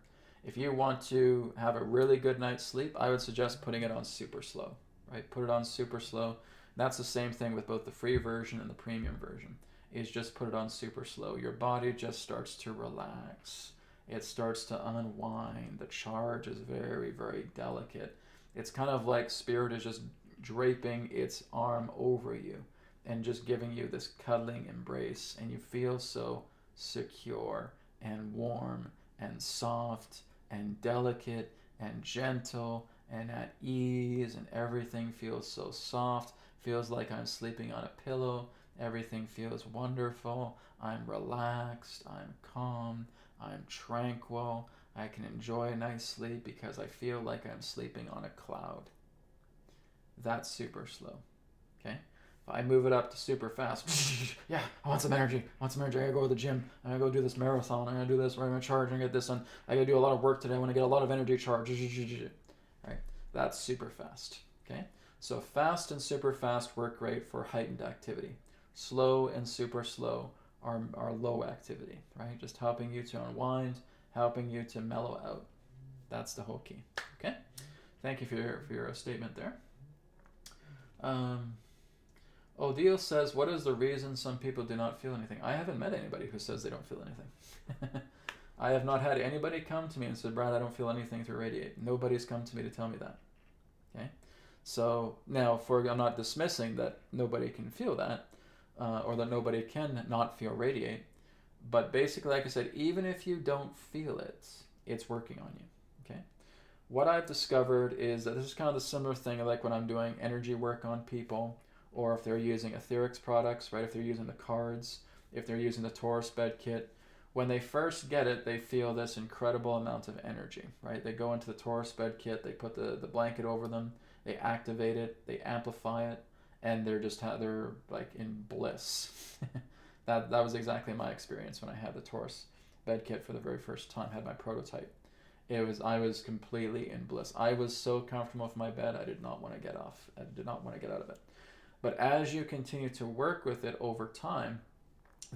If you want to have a really good night's sleep, I would suggest putting it on super slow, right? Put it on super slow. That's the same thing with both the free version and the premium version, is just put it on super slow. Your body just starts to relax. It starts to unwind. The charge is very, very delicate. It's kind of like spirit is just draping its arm over you and just giving you this cuddling embrace, and you feel so secure and warm and soft and delicate and gentle and at ease, and everything feels so soft. Feels like I'm sleeping on a pillow. Everything feels wonderful. I'm relaxed. I'm calm. I'm tranquil. I can enjoy a nice sleep because I feel like I'm sleeping on a cloud. That's super slow, okay? If I move it up to super fast, yeah, I want some energy. I want some energy. I gotta go to the gym. I gotta go do this marathon. I gotta do this. I'm gonna charge. I'm gonna get this done. I gotta do a lot of work today. I want to get a lot of energy charge. Right? That's super fast, okay? So fast and super fast work great for heightened activity. Slow and super slow are low activity, right? Just helping you to unwind, helping you to mellow out. That's the whole key, okay? Thank you for your statement there. Odile says, what is the reason some people do not feel anything? I haven't met anybody who says they don't feel anything. I have not had anybody come to me and said, Brad, I don't feel anything through RAYD8. Nobody's come to me to tell me that, okay? So now, I'm not dismissing that nobody can feel that, or that nobody can not feel RAYD8, but basically, like I said, even if you don't feel it, it's working on you, okay? What I've discovered is that this is kind of the similar thing like when I'm doing energy work on people, or if they're using etherics products, right? If they're using the cards, if they're using the Taurus bed kit, when they first get it, they feel this incredible amount of energy, right? They go into the Taurus bed kit, they put the blanket over them, they activate it, they amplify it, and they're like in bliss. That was exactly my experience when I had the Taurus bed kit for the very first time, had my prototype. I was completely in bliss. I was so comfortable with my bed, I did not want to get off. I did not want to get out of it. But as you continue to work with it over time,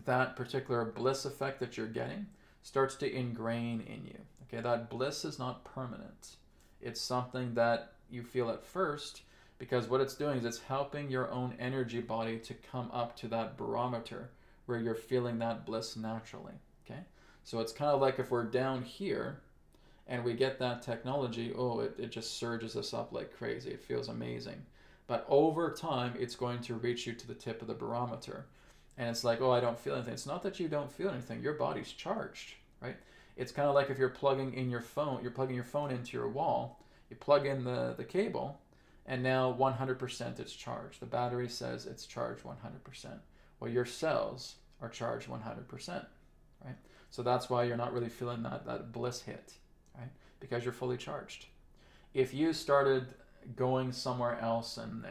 that particular bliss effect that you're getting starts to ingrain in you. Okay, that bliss is not permanent. It's something that you feel at first, because what it's doing is it's helping your own energy body to come up to that barometer where you're feeling that bliss naturally. Okay, so it's kind of like if we're down here and we get that technology, it just surges us up like crazy. It feels amazing. But over time, it's going to reach you to the tip of the barometer. And it's like, I don't feel anything. It's not that you don't feel anything. Your body's charged, right? It's kind of like if you're plugging your phone into your wall, you plug in the cable, and now 100% it's charged. The battery says it's charged 100%. Well, your cells are charged 100%, right? So that's why you're not really feeling that bliss hit, right? Because you're fully charged. If you started going somewhere else and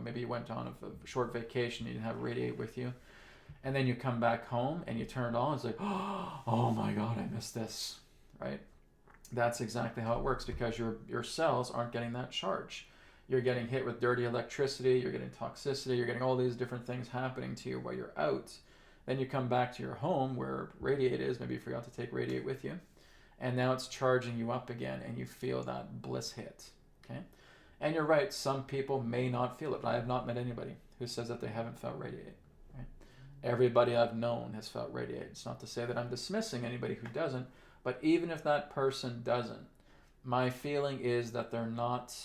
maybe you went on a short vacation, you didn't have RAYD8 with you, and then you come back home and you turn it on, it's like, oh my God, I missed this, right? That's exactly how it works, because your cells aren't getting that charge. You're getting hit with dirty electricity, you're getting toxicity, you're getting all these different things happening to you while you're out. Then you come back to your home where RAYD8 is, maybe you forgot to take RAYD8 with you, and now it's charging you up again and you feel that bliss hit, okay? And you're right, some people may not feel it, but I have not met anybody who says that they haven't felt RAYD8, right? Everybody I've known has felt RAYD8. It's not to say that I'm dismissing anybody who doesn't, but even if that person doesn't, my feeling is that they're not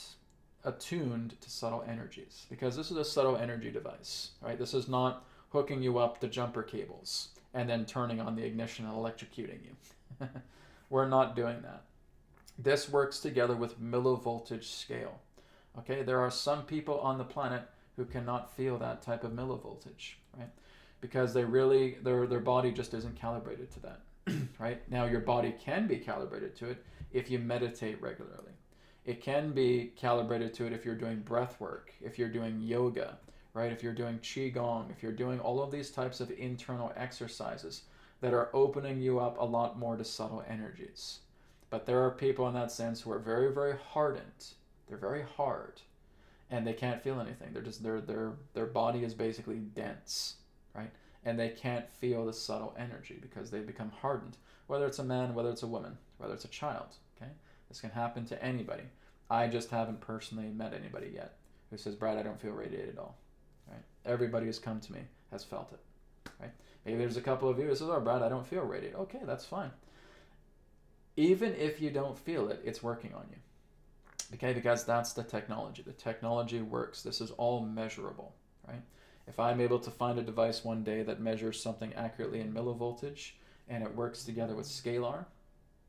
attuned to subtle energies, because this is a subtle energy device, right? This is not hooking you up to jumper cables and then turning on the ignition and electrocuting you. We're not doing that. This works together with millivoltage scale. Okay, there are some people on the planet who cannot feel that type of millivoltage, right? Because they really, their body just isn't calibrated to that. Right? Now your body can be calibrated to it if you meditate regularly. It can be calibrated to it if you're doing breath work, if you're doing yoga, right? If you're doing qigong, if you're doing all of these types of internal exercises that are opening you up a lot more to subtle energies. But there are people in that sense who are very, very hardened. They're very hard and they can't feel anything. They're just, their body is basically dense, right? And they can't feel the subtle energy because they've become hardened, whether it's a man, whether it's a woman, whether it's a child, okay? This can happen to anybody. I just haven't personally met anybody yet who says, Brad, I don't feel radiated at all, right? Everybody who's come to me has felt it, right? Maybe there's a couple of you who says, oh, Brad, I don't feel radiated. Okay, that's fine. Even if you don't feel it, it's working on you, okay? Because that's the technology. The technology works. This is all measurable, right? If I'm able to find a device one day that measures something accurately in millivoltage and it works together with scalar,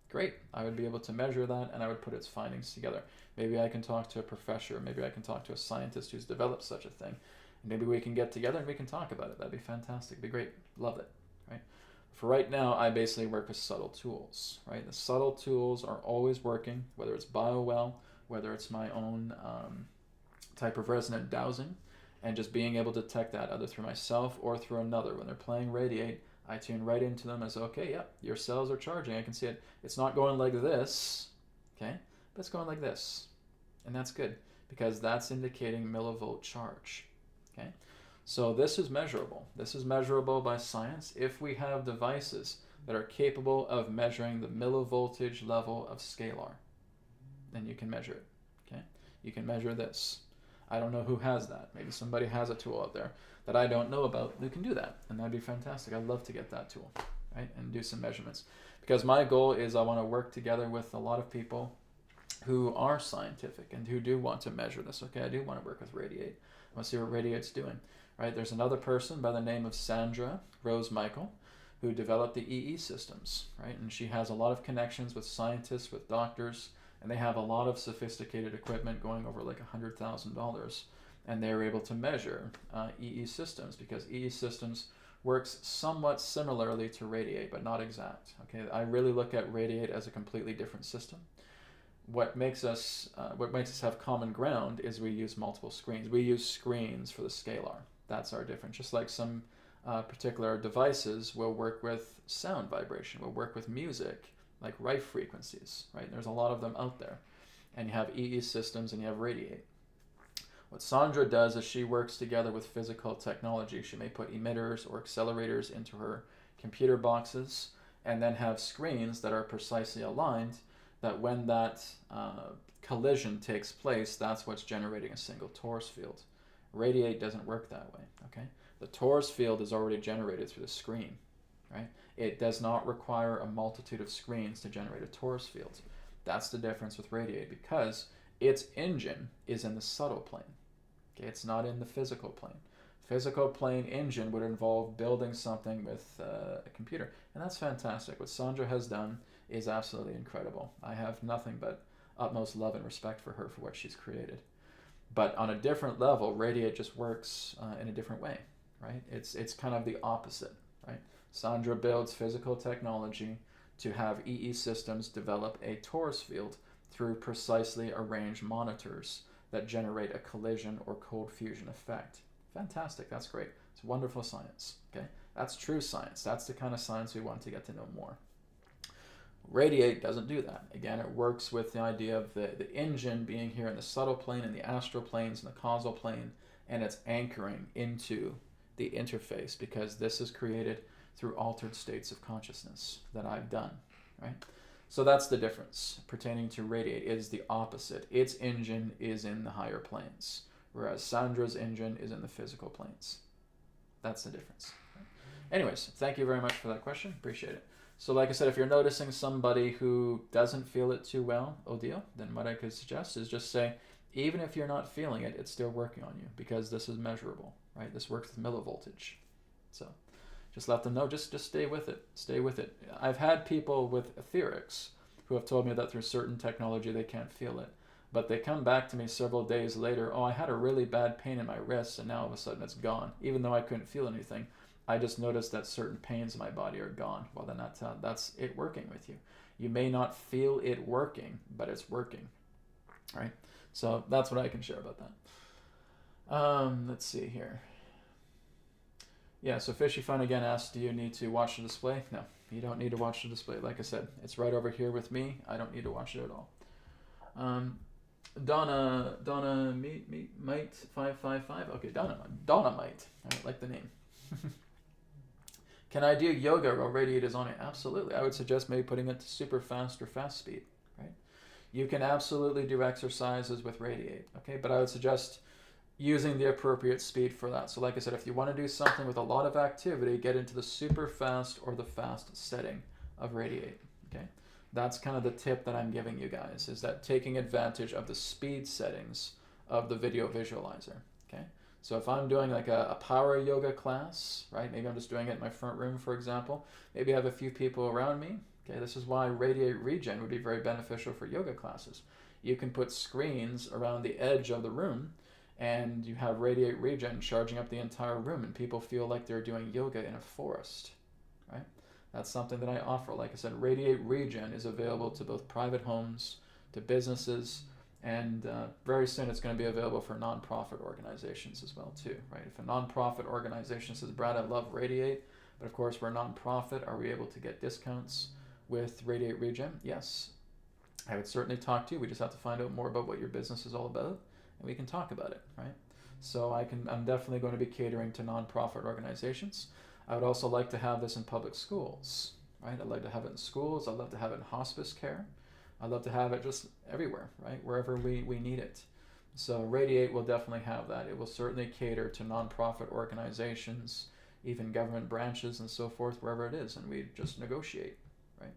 great. I would be able to measure that and I would put its findings together. Maybe I can talk to a professor, maybe I can talk to a scientist who's developed such a thing. And maybe we can get together and we can talk about it. That'd be fantastic, be great, love it, right? For right now, I basically work with subtle tools, right? The subtle tools are always working, whether it's BioWell, whether it's my own type of resonant dowsing, and just being able to detect that either through myself or through another. When they're playing RAYD8, I tune right into them as, okay, yep, your cells are charging. I can see it. It's not going like this, okay, but it's going like this. And that's good because that's indicating millivolt charge, okay? So this is measurable. This is measurable by science. If we have devices that are capable of measuring the millivoltage level of scalar, then you can measure it, okay? You can measure this. I don't know who has that. Maybe somebody has a tool out there that I don't know about who can do that, and that'd be fantastic. I'd love to get that tool, right, and do some measurements. Because my goal is I want to work together with a lot of people who are scientific and who do want to measure this, okay? I do want to work with RAYD8. I want to see what RAYD8's doing, right? There's another person by the name of Sandra Rose Michael who developed the EE systems, right? And she has a lot of connections with scientists, with doctors, and they have a lot of sophisticated equipment going over like $100,000, and they're able to measure EE systems because EE systems works somewhat similarly to RAYD8, but not exact. Okay, I really look at RAYD8 as a completely different system. What makes us have common ground is we use multiple screens. We use screens for the scalar. That's our difference. Just like some particular devices will work with sound vibration, will work with music, like Rife frequencies, right? There's a lot of them out there. And you have EE systems and you have RAYD8. What Sandra does is she works together with physical technology. She may put emitters or accelerators into her computer boxes and then have screens that are precisely aligned that when that collision takes place, that's what's generating a single torus field. RAYD8 doesn't work that way, okay? The torus field is already generated through the screen, right? It does not require a multitude of screens to generate a torus field. That's the difference with RAYD8 because its engine is in the subtle plane. Okay, it's not in the physical plane. Physical plane engine would involve building something with a computer, and that's fantastic. What Sandra has done is absolutely incredible. I have nothing but utmost love and respect for her for what she's created. But on a different level, RAYD8 just works in a different way, right? It's kind of the opposite, right? Sandra builds physical technology to have EE systems develop a torus field through precisely arranged monitors that generate a collision or cold fusion effect. Fantastic, that's great. It's wonderful science, okay? That's true science. That's the kind of science we want to get to know more. RAYD8 doesn't do that. Again, it works with the idea of the engine being here in the subtle plane and the astral planes and the causal plane, and it's anchoring into the interface because this is created through altered states of consciousness that I've done, right? So that's the difference. Pertaining to RAYD8 is the opposite. Its engine is in the higher planes, whereas Sandra's engine is in the physical planes. That's the difference. Anyways, thank you very much for that question. Appreciate it. So like I said, if you're noticing somebody who doesn't feel it too well, Odile, then what I could suggest is just say, even if you're not feeling it, it's still working on you because this is measurable, right? This works with millivoltage. So just let them know, just stay with it. Stay with it. I've had people with etherics who have told me that through certain technology they can't feel it. But they come back to me several days later, oh, I had a really bad pain in my wrist and now all of a sudden it's gone. Even though I couldn't feel anything, I just noticed that certain pains in my body are gone. Well, then that's it working with you. You may not feel it working, but it's working, right? So that's what I can share about that. Let's see here. Yeah, so Fishy Fun again asked, do you need to watch the display? No, you don't need to watch the display. Like I said, it's right over here with me. I don't need to watch it at all. Donna might 555. Okay, Donna might. I like the name. Can I do yoga while RAYD8 is on it? Absolutely. I would suggest maybe putting it to super fast or fast speed, right? You can absolutely do exercises with RAYD8, okay? But I would suggest using the appropriate speed for that. So like I said, if you want to do something with a lot of activity, get into the super fast or the fast setting of RAYD8, okay? That's kind of the tip that I'm giving you guys, is that taking advantage of the speed settings of the video visualizer, okay? So if I'm doing like a power yoga class, right? Maybe I'm just doing it in my front room, for example. Maybe I have a few people around me. Okay, this is why RAYD8 Regen would be very beneficial for yoga classes. You can put screens around the edge of the room and you have RAYD8 Regen charging up the entire room and people feel like they're doing yoga in a forest, right? That's something that I offer. Like I said, RAYD8 Regen is available to both private homes, to businesses, and very soon it's going to be available for nonprofit organizations as well too, right? If a nonprofit organization says, Brad, I love RAYD8, but of course we're a nonprofit, are we able to get discounts with RAYD8 Regen? Yes, I would certainly talk to you. We just have to find out more about what your business is all about, and we can talk about it, right? So I'm definitely going to be catering to nonprofit organizations. I would also like to have this in public schools, right? I'd like to have it in schools. I'd love to have it in hospice care. I'd love to have it just everywhere, right? Wherever we need it. So RAYD8 will definitely have that. It will certainly cater to nonprofit organizations, even government branches and so forth, wherever it is, and we just negotiate, right?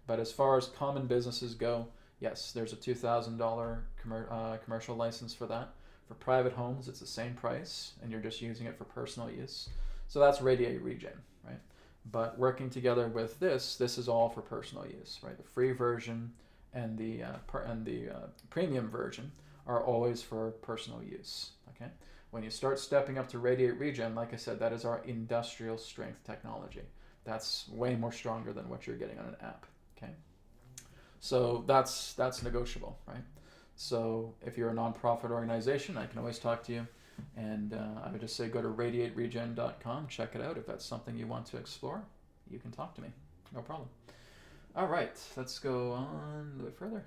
But as far as common businesses go, yes, there's a $2,000 commercial license for that. For private homes, it's the same price, and you're just using it for personal use. So that's RAYD8 Regen, right? But working together with this is all for personal use, right? The free version and the premium version are always for personal use, okay? When you start stepping up to RAYD8 Regen, like I said, that is our industrial strength technology. That's way more stronger than what you're getting on an app, okay? So that's negotiable, right? So if you're a nonprofit organization, I can always talk to you. And I would just say go to radiateregen.com, check it out. If that's something you want to explore, you can talk to me. No problem. All right, let's go on a little bit further.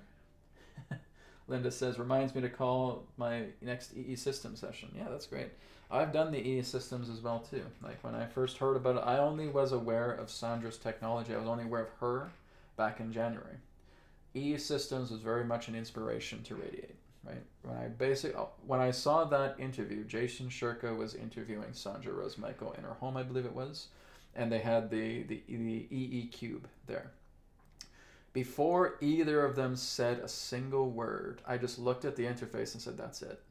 Linda says, reminds me to call my next EE system session. Yeah, that's great. I've done the EE systems as well too. Like when I first heard about it, I only was aware of Sandra's technology. I was only aware of her back in January. EE systems was very much an inspiration to RAYD8. Right? When I saw that interview, Jason Shurka was interviewing Sandra Rose Michael in her home, I believe it was, and they had the EE cube there. Before either of them said a single word, I just looked at the interface and said, that's it.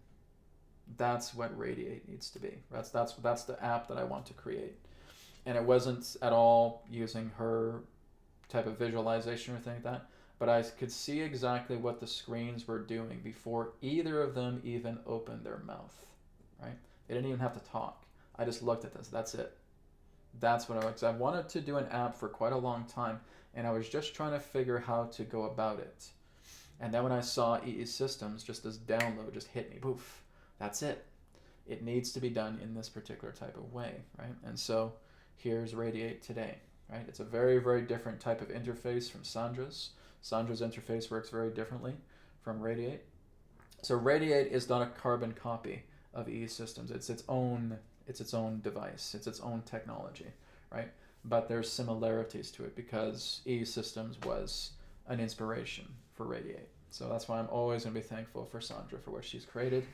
That's what RAYD8 needs to be. That's the app that I want to create. And it wasn't at all using her type of visualization or anything like that. But I could see exactly what the screens were doing before either of them even opened their mouth, right? They didn't even have to talk. I just looked at this. That's it. That's what I was. I wanted to do an app for quite a long time, and I was just trying to figure how to go about it. And then when I saw EE Systems, just this download just hit me. Poof. That's it. It needs to be done in this particular type of way, right? And so here's RAYD8 today, right? It's a very, very different type of interface from Sandra's. Sandra's interface works very differently from RAYD8. So RAYD8 is not a carbon copy of E-Systems. It's its own device. It's its own technology, right? But there's similarities to it because E-Systems was an inspiration for RAYD8. So that's why I'm always going to be thankful for Sandra for what she's created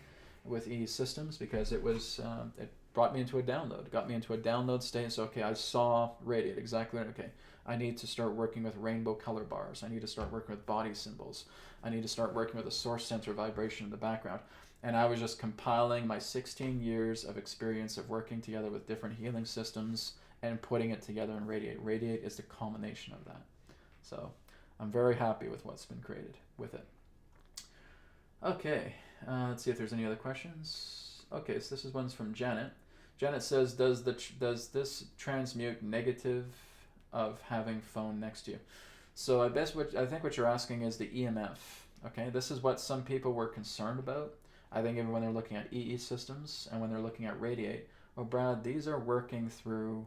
with E-Systems, because it was it brought me into a download, got me into a download state. So okay, I saw RAYD8 exactly. Okay, I need to start working with rainbow color bars. I need to start working with body symbols. I need to start working with a source sensor vibration in the background. And I was just compiling my 16 years of experience of working together with different healing systems and putting it together in RAYD8. RAYD8 is the culmination of that. So I'm very happy with what's been created with it. Okay, let's see if there's any other questions. Okay, so this is one's from Janet. Janet says, does this transmute negative of having phone next to you? So I think what you're asking is the EMF. Okay, this is what some people were concerned about. I think even when they're looking at E-Systems and when they're looking at RAYD8, oh Brad, these are working through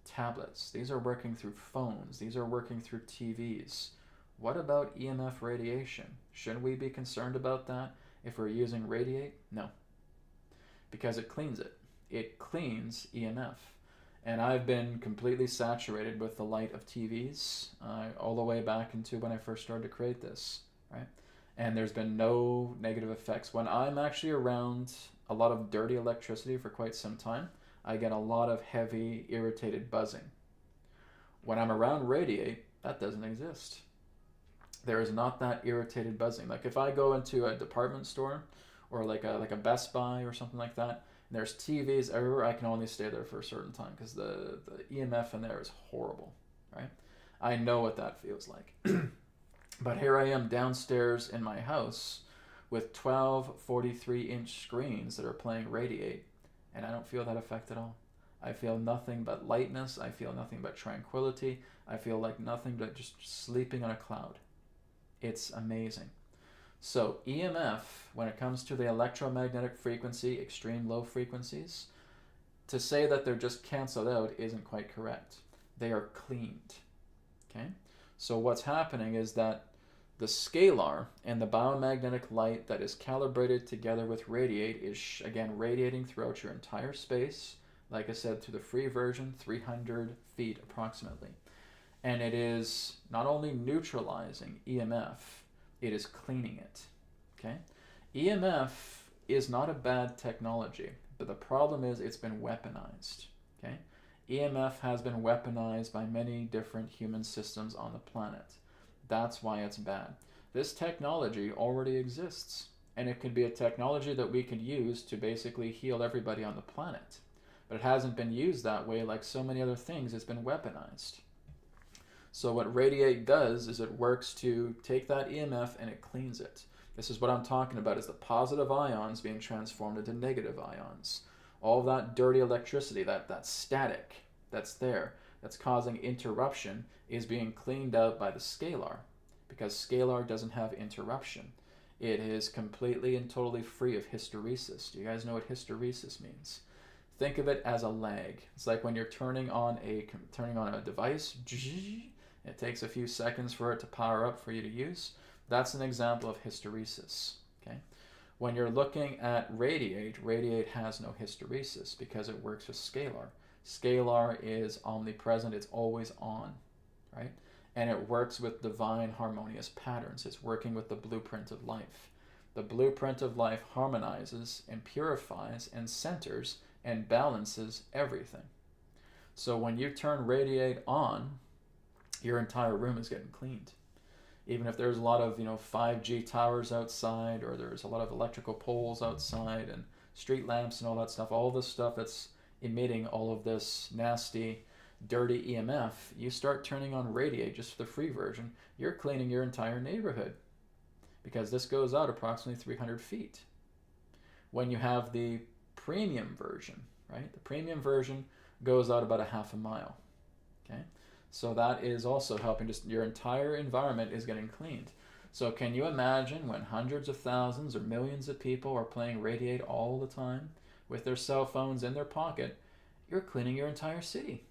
tablets. These are working through phones. These are working through TVs. What about EMF radiation? Shouldn't we be concerned about that if we're using RAYD8? No, because it cleans it. It cleans EMF. And I've been completely saturated with the light of TVs all the way back into when I first started to create this, right? And there's been no negative effects. When I'm actually around a lot of dirty electricity for quite some time, I get a lot of heavy, irritated buzzing. When I'm around RAYD8, that doesn't exist. There is not that irritated buzzing. Like if I go into a department store or like a Best Buy or something like that, and there's TVs everywhere, I can only stay there for a certain time because the EMF in there is horrible, right? I know what that feels like. But here I am downstairs in my house with 12 43-inch screens that are playing RAYD8, and I don't feel that effect at all. I feel nothing but lightness. I feel nothing but tranquility. I feel like nothing but just sleeping on a cloud. It's amazing. So EMF, when it comes to the electromagnetic frequency, extreme low frequencies, to say that they're just canceled out isn't quite correct. They are cleaned. Okay? So what's happening is that the scalar and the biomagnetic light that is calibrated together with RAYD8 is, again, radiating throughout your entire space. Like I said, to the free version, 300 feet approximately. And it is not only neutralizing EMF, it is cleaning it. Okay? EMF is not a bad technology, but the problem is it's been weaponized. Okay? EMF has been weaponized by many different human systems on the planet. That's why it's bad. This technology already exists, and it could be a technology that we could use to basically heal everybody on the planet. But it hasn't been used that way. Like so many other things, it's been weaponized. So what RAYD8 does is it works to take that EMF and it cleans it. This is what I'm talking about, is the positive ions being transformed into negative ions. All that dirty electricity, that static that's there, that's causing interruption, is being cleaned out by the scalar, because scalar doesn't have interruption. It is completely and totally free of hysteresis. Do you guys know what hysteresis means? Think of it as a lag. It's like when you're turning on a device, it takes a few seconds for it to power up for you to use. That's an example of hysteresis. Okay? When you're looking at RAYD8, RAYD8 has no hysteresis because it works with scalar. Scalar is omnipresent, it's always on, right? And it works with divine harmonious patterns. It's working with the blueprint of life. The blueprint of life harmonizes and purifies and centers and balances everything. So when you turn RAYD8 on, your entire room is getting cleaned. Even if there's a lot of 5G towers outside, or there's a lot of electrical poles outside and street lamps and all that stuff, all this stuff that's emitting all of this nasty, dirty EMF, you start turning on RAYD8, just the free version, you're cleaning your entire neighborhood, because this goes out approximately 300 feet. When you have the premium version, right? The premium version goes out about a half a mile. Okay? So that is also helping, just your entire environment is getting cleaned. So can you imagine when hundreds of thousands or millions of people are playing RAYD8 all the time with their cell phones in their pocket, you're cleaning your entire city.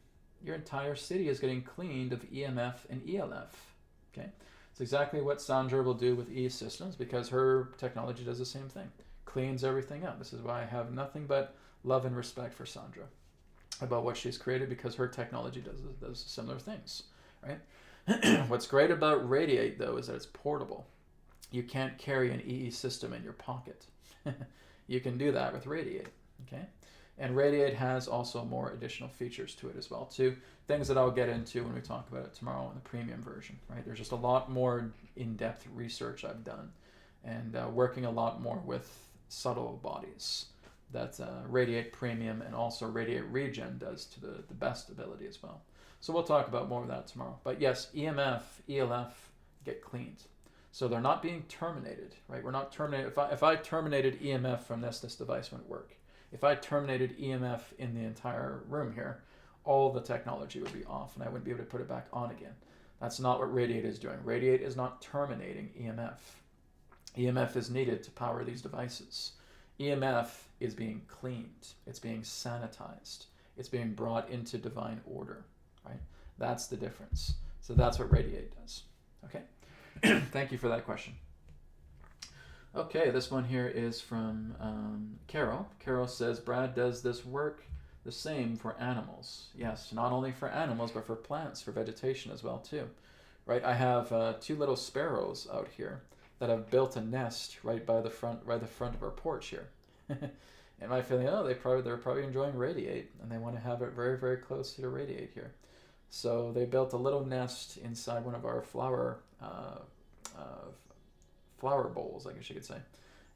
your entire city is getting cleaned of EMF and ELF. Okay, it's exactly what Sandra will do with E-Systems, because her technology does the same thing, cleans everything up. This is why I have nothing but love and respect for Sandra about what she's created, because her technology does similar things, right? What's great about RAYD8 though is that it's portable. You can't carry an EE system in your pocket. You can do that with RAYD8, okay? And RAYD8 has also more additional features to it as well too. Things that I'll get into when we talk about it tomorrow in the premium version, right? There's just a lot more in-depth research I've done, and working a lot more with subtle bodies that RAYD8 Premium and also RAYD8 Regen does to the best ability as well. So we'll talk about more of that tomorrow. But yes, EMF, ELF get cleaned. So they're not being terminated, right? We're not terminated. If I terminated EMF from this device wouldn't work. If I terminated EMF in the entire room here, all the technology would be off and I wouldn't be able to put it back on again. That's not what RAYD8 is doing. RAYD8 is not terminating EMF. EMF is needed to power these devices. EMF is being cleaned. It's being sanitized. It's being brought into divine order, right? That's the difference. So that's what RAYD8 does, okay? Thank you for that question. Okay, this one here is from Carol. Carol says, Brad, does this work the same for animals? Yes, not only for animals, but for plants, for vegetation as well too, right? I have 2 little sparrows out here that have built a nest right by the front of our porch here. And my feeling, oh, they're probably enjoying RAYD8, and they want to have it very, very close to the RAYD8 here. So they built a little nest inside one of our flower bowls, I guess you could say,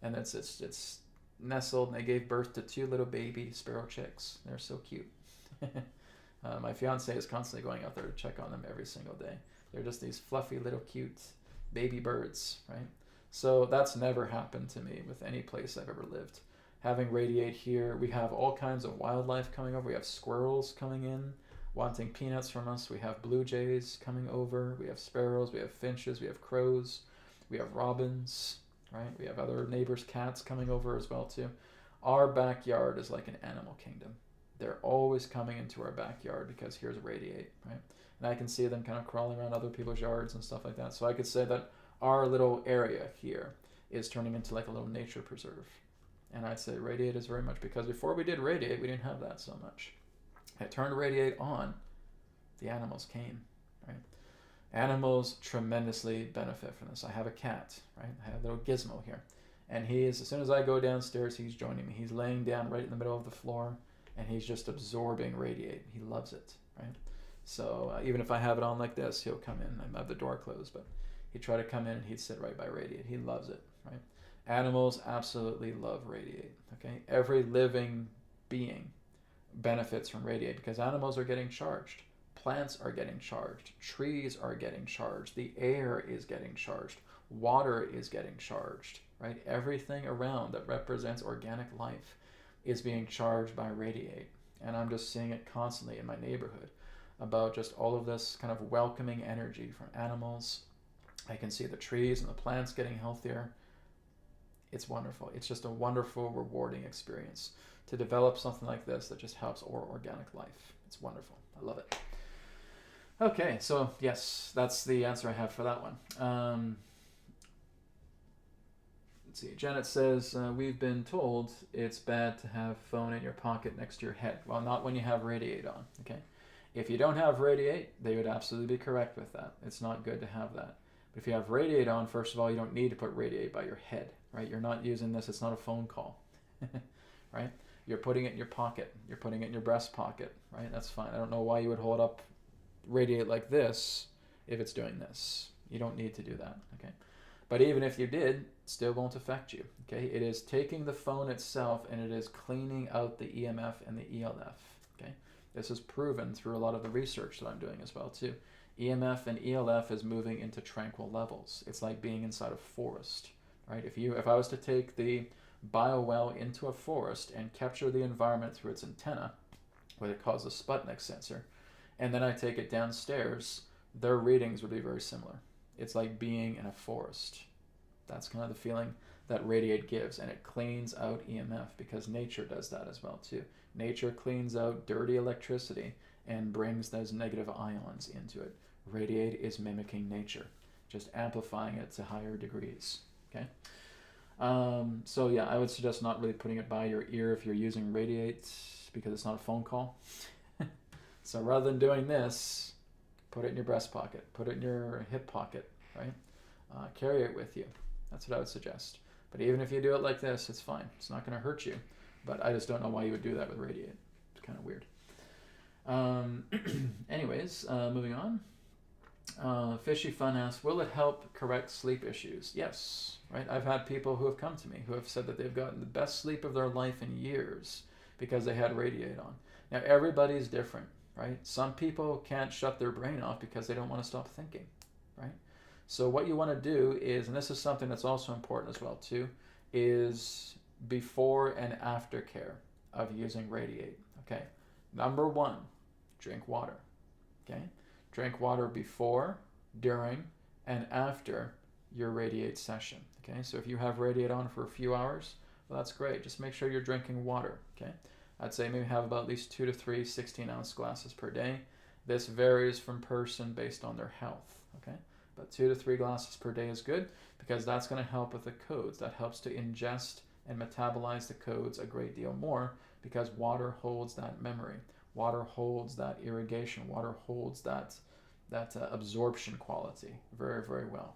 and it's nestled, and they gave birth to 2 little baby sparrow chicks. They're so cute. My fiance is constantly going out there to check on them every single day. They're just these fluffy little cute baby birds, right? So that's never happened to me with any place I've ever lived. Having RAYD8 here, we have all kinds of wildlife coming over. We have squirrels coming in, wanting peanuts from us. We have blue jays coming over. We have sparrows. We have finches. We have crows. We have robins, right? We have other neighbors' cats coming over as well too. Our backyard is like an animal kingdom. They're always coming into our backyard because here's RAYD8, right? And I can see them kind of crawling around other people's yards and stuff like that. So I could say that our little area here is turning into like a little nature preserve. And I'd say RAYD8 is very much, because before we did RAYD8, we didn't have that so much. I turned RAYD8 on, the animals came, right? Animals tremendously benefit from this. I have a cat, right? I have a little Gizmo here. And he is, as soon as I go downstairs, he's joining me. He's laying down right in the middle of the floor, and he's just absorbing RAYD8. He loves it, right? So even if I have it on like this, he'll come in. I have the door closed, but he'd try to come in and he'd sit right by RAYD8. He loves it, right? Animals absolutely love RAYD8, okay? Every living being benefits from RAYD8 because animals are getting charged. Plants are getting charged. Trees are getting charged. The air is getting charged. Water is getting charged, right? Everything around that represents organic life is being charged by RAYD8. And I'm just seeing it constantly in my neighborhood about just all of this kind of welcoming energy from animals. I can see the trees and the plants getting healthier. It's wonderful. It's just a wonderful, rewarding experience to develop something like this that just helps our organic life. It's wonderful. I love it. Okay, so yes, that's the answer I have for that one. Let's see. Janet says, we've been told it's bad to have phone in your pocket next to your head. Well, not when you have RAYD8 on, okay? If you don't have RAYD8, they would absolutely be correct with that. It's not good to have that. But if you have RAYD8 on, first of all, you don't need to put RAYD8 by your head, right? You're not using this. It's not a phone call, right? You're putting it in your pocket. You're putting it in your breast pocket, right? That's fine. I don't know why you would hold up RAYD8 like this if it's doing this. You don't need to do that, okay? But even if you did, it still won't affect you, okay? It is taking the phone itself and it is cleaning out the EMF and the ELF, okay? This is proven through a lot of the research that I'm doing as well too. EMF and ELF is moving into tranquil levels. It's like being inside a forest, right? If I was to take the biowell into a forest and capture the environment through its antenna, what it calls a Sputnik sensor, and then I take it downstairs, their readings would be very similar. It's like being in a forest. That's kind of the feeling that RAYD8 gives, and it cleans out EMF because nature does that as well too. Nature cleans out dirty electricity and brings those negative ions into it. Radiate is mimicking nature, just amplifying it to higher degrees. Okay. So yeah, I would suggest not really putting it by your ear if you're using Rayd8 because it's not a phone call. So rather than doing this, put it in your breast pocket, put it in your hip pocket, right? Carry it with you. That's what I would suggest. But even if you do it like this, it's fine. It's not going to hurt you. But I just don't know why you would do that with Rayd8. It's kind of weird. Anyways, moving on. Fishy Fun asks, will it help correct sleep issues? Yes, right? I've had people who have come to me who have said that they've gotten the best sleep of their life in years because they had Rayd8 on. Now, everybody's different, right? Some people can't shut their brain off because they don't want to stop thinking, right? So what you want to do is, and this is something that's also important as well too, is before and after care of using Rayd8, okay? Number one, drink water, okay? Drink water before, during, and after your Rayd8 session, okay? So if you have Rayd8 on for a few hours, well, that's great. Just make sure you're drinking water, okay? I'd say maybe have about at least 2 to 3 16-ounce glasses per day. This varies from person based on their health, okay? But 2 to 3 glasses per day is good because that's going to help with the codes. That helps to ingest and metabolize the codes a great deal more because water holds that memory. Water holds that irrigation. Water holds that absorption quality very, very well,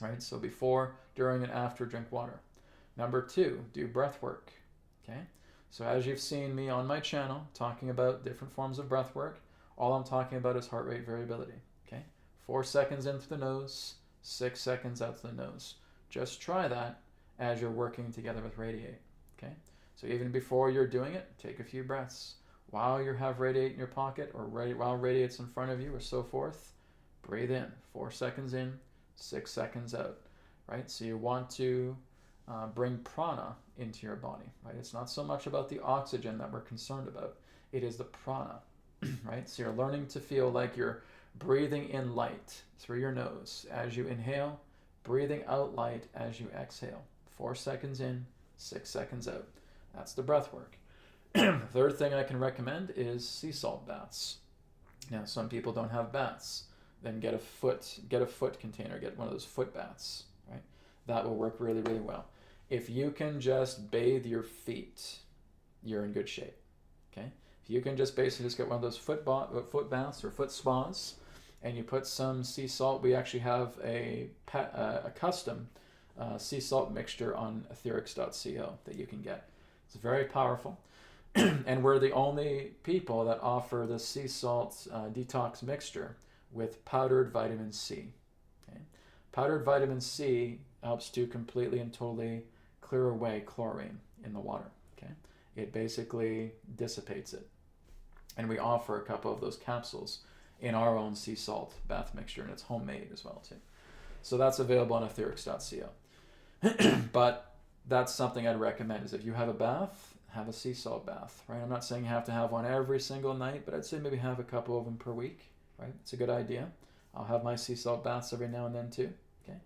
right? So before, during, and after, drink water. Number 2, do breath work, okay? So as you've seen me on my channel talking about different forms of breath work, all I'm talking about is heart rate variability, okay? 4 seconds in through the nose, 6 seconds out through the nose. Just try that as you're working together with Rayd8, okay? So even before you're doing it, take a few breaths. While you have Rayd8 in your pocket or while Rayd8's in front of you or so forth, breathe in, 4 seconds in, 6 seconds out, right? So you want to bring prana into your body, right? It's not so much about the oxygen that we're concerned about. It is the prana, right? So you're learning to feel like you're breathing in light through your nose as you inhale, breathing out light as you exhale. 4 seconds in, 6 seconds out. That's the breath work. Third thing I can recommend is sea salt baths. Now, some people don't have baths. Then get a foot container, get one of those foot baths, right? That will work really, really well. If you can just bathe your feet, you're in good shape, okay? If you can just basically just get one of those foot baths or foot spas, and you put some sea salt. We actually have a custom sea salt mixture on etherics.co that you can get. It's very powerful. And we're the only people that offer the sea salt detox mixture with powdered vitamin C. Okay? Powdered vitamin C helps to completely and totally clear away chlorine in the water. Okay? It basically dissipates it. And we offer a couple of those capsules in our own sea salt bath mixture, and it's homemade as well too. So that's available on etherics.co. But that's something I'd recommend is if you have a bath, have a sea salt bath, right? I'm not saying you have to have one every single night, but I'd say maybe have a couple of them per week, right? It's a good idea. I'll have my sea salt baths every now and then too, okay?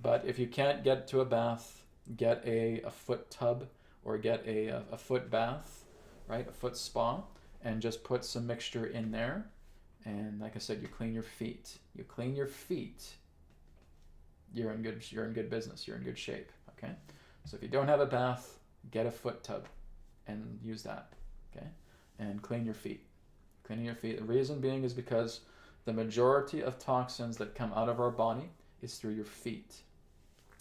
But if you can't get to a bath, get a foot tub or get a foot bath, right? A foot spa, and just put some mixture in there. And like I said, you clean your feet. You clean your feet, you're in good business. You're in good shape, okay? So if you don't have a bath, get a foot tub and use that, okay? And clean your feet. Cleaning your feet. The reason being is because the majority of toxins that come out of our body is through your feet.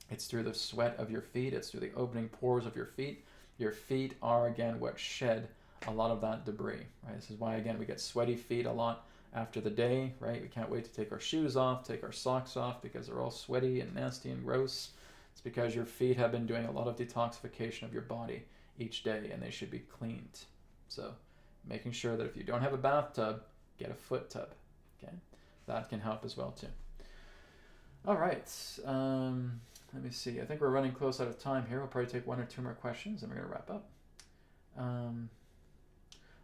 It's through the sweat of your feet. It's through the opening pores of your feet. Your feet are, again, what shed a lot of that debris, right? This is why, again, we get sweaty feet a lot after the day, right? We can't wait to take our shoes off, take our socks off because they're all sweaty and nasty and gross. It's because your feet have been doing a lot of detoxification of your body each day, and they should be cleaned. So making sure that if you don't have a bathtub, get a foot tub, okay? That can help as well too. All right, let me see. I think we're running close out of time here. We'll probably take 1 or 2 more questions and we're gonna wrap up.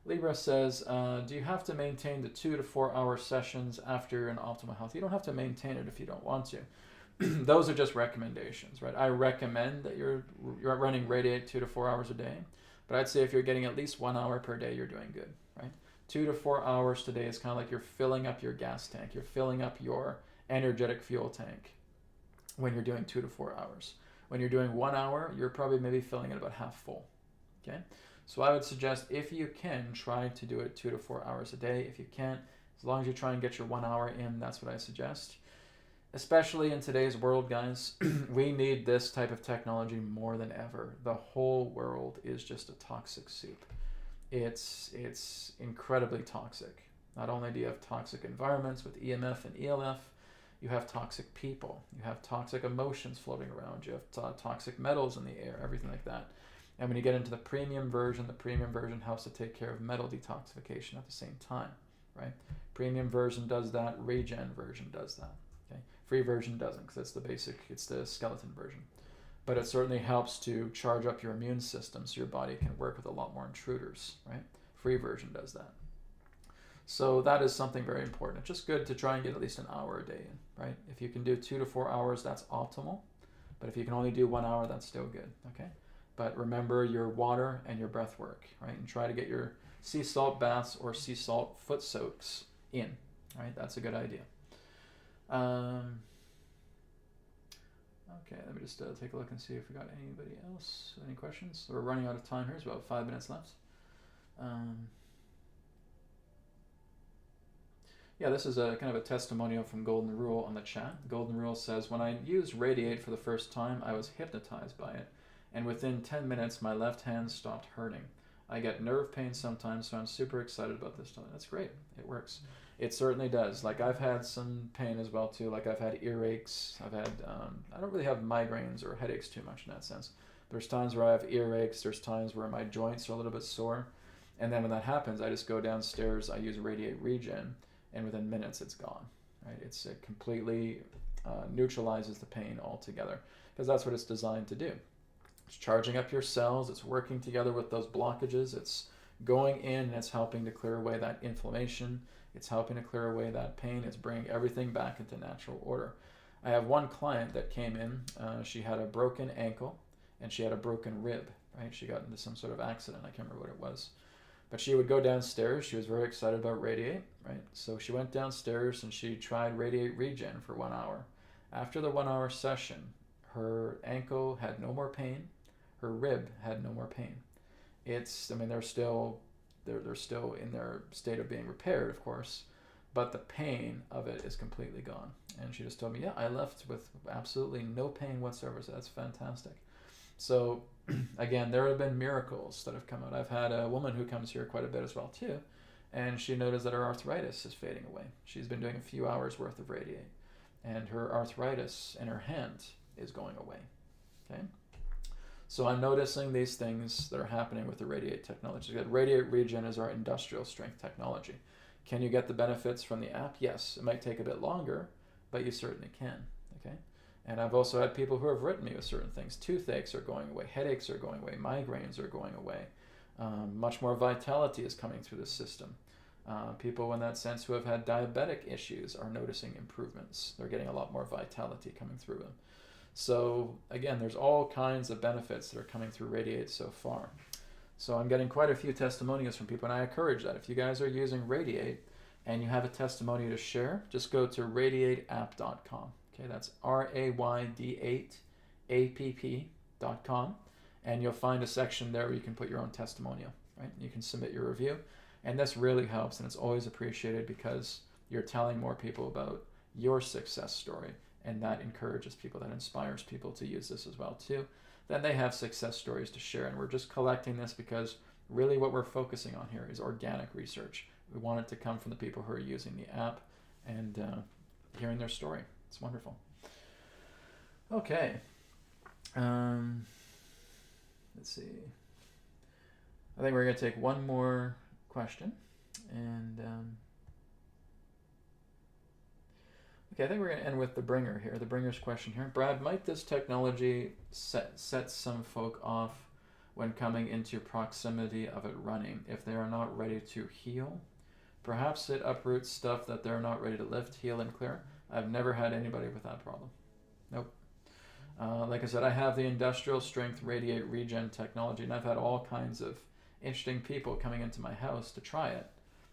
Libra says, do you have to maintain the 2 to 4 hour sessions after you're in optimal health? You don't have to maintain it if you don't want to. Those are just recommendations, right? I recommend that you're running Rayd8 2 to 4 hours a day, but I'd say if you're getting at least 1 hour per day, you're doing good, right? 2 to 4 hours today is kind of like you're filling up your gas tank. You're filling up your energetic fuel tank when you're doing 2 to 4 hours. When you're doing 1 hour, you're probably maybe filling it about half full. Okay? So I would suggest, if you can, try to do it 2 to 4 hours a day. If you can't, as long as you try and get your 1 hour in, that's what I suggest. Especially in today's world, guys, we need this type of technology more than ever. The whole world is just a toxic soup. It's incredibly toxic. Not only do you have toxic environments with EMF and ELF, you have toxic people. You have toxic emotions floating around. You have toxic metals in the air, everything like that. And when you get into the premium version helps to take care of metal detoxification at the same time, right? Premium version does that. Regen version does that. Okay? Free version doesn't, because it's the basic, it's the skeleton version. But it certainly helps to charge up your immune system so your body can work with a lot more intruders, right? Free version does that. So that is something very important. It's just good to try and get at least an hour a day in, right? If you can do 2 to 4 hours, that's optimal. But if you can only do 1 hour, that's still good, okay? But remember your water and your breath work, right? And try to get your sea salt baths or sea salt foot soaks in, right? That's a good idea. Okay, let me just take a look and see if we got anybody else. Any questions? We're running out of time here. There's about 5 minutes left. Yeah, this is a kind of a testimonial from Golden Rule on the chat. Golden Rule says, when I used RAYD8 for the first time, I was hypnotized by it. And within 10 minutes, my left hand stopped hurting. I get nerve pain sometimes, so I'm super excited about this. That's great. It works. It certainly does. Like, I've had some pain as well, too. Like, I've had earaches. I've had, I don't really have migraines or headaches too much in that sense. There's times where I have earaches. There's times where my joints are a little bit sore. And then when that happens, I just go downstairs. I use RAYD8 Regen, and within minutes, it's gone. Right? It completely neutralizes the pain altogether, because that's what it's designed to do. It's charging up your cells. It's working together with those blockages. It's going in and it's helping to clear away that inflammation. It's helping to clear away that pain. It's bringing everything back into natural order. I have one client that came in. She had a broken ankle and she had a broken rib, right? She got into some sort of accident. I can't remember what it was. But she would go downstairs. She was very excited about RAYD8, right? So she went downstairs and she tried RAYD8 Regen for 1 hour. After the 1 hour session, her ankle had no more pain. Her rib had no more pain. They're still in their state of being repaired, of course, but the pain of it is completely gone. And she just told me, yeah, I left with absolutely no pain whatsoever. So that's fantastic. So again, there have been miracles that have come out. I've had a woman who comes here quite a bit as well too, and she noticed that her arthritis is fading away. She's been doing a few hours worth of RAYD8, and her arthritis in her hand is going away. Okay. So I'm noticing these things that are happening with the RAYD8 technology. RAYD8 Regen is our industrial strength technology. Can you get the benefits from the app? Yes. It might take a bit longer, but you certainly can. Okay. And I've also had people who have written me with certain things. Toothaches are going away. Headaches are going away. Migraines are going away. Much more vitality is coming through the system. People in that sense who have had diabetic issues are noticing improvements. They're getting a lot more vitality coming through them. So again, there's all kinds of benefits that are coming through RAYD8 so far. So I'm getting quite a few testimonials from people, and I encourage that. If you guys are using RAYD8 and you have a testimony to share, just go to raydaitapp.com. Okay, that's RAYD8app.com, and you'll find a section there where you can put your own testimonial, right? You can submit your review, and this really helps, and it's always appreciated because you're telling more people about your success story. And that encourages people, that inspires people to use this as well too. Then they have success stories to share, and we're just collecting this because really what we're focusing on here is organic research. We want it to come from the people who are using the app and hearing their story. It's wonderful. Okay. Let's see. I think we're going to take one more question, and okay, I think we're going to end with the bringer here, the bringer's question here. Brad, might this technology set some folk off when coming into proximity of it running if they are not ready to heal? Perhaps it uproots stuff that they're not ready to lift, heal, and clear. I've never had anybody with that problem. Nope. Like I said, I have the industrial strength RAYD8 Regen technology, and I've had all kinds of interesting people coming into my house to try it.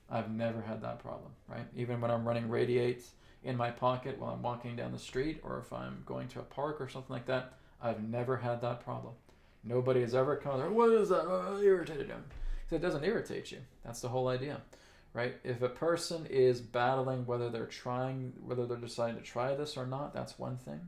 I've never had that problem, right? Even when I'm running RAYD8 in my pocket while I'm walking down the street, or if I'm going to a park or something like that, I've never had that problem. Nobody has ever come there, what is that? Oh, irritated him. So it doesn't irritate you. That's the whole idea, right? If a person is battling whether they're deciding to try this or not, that's one thing.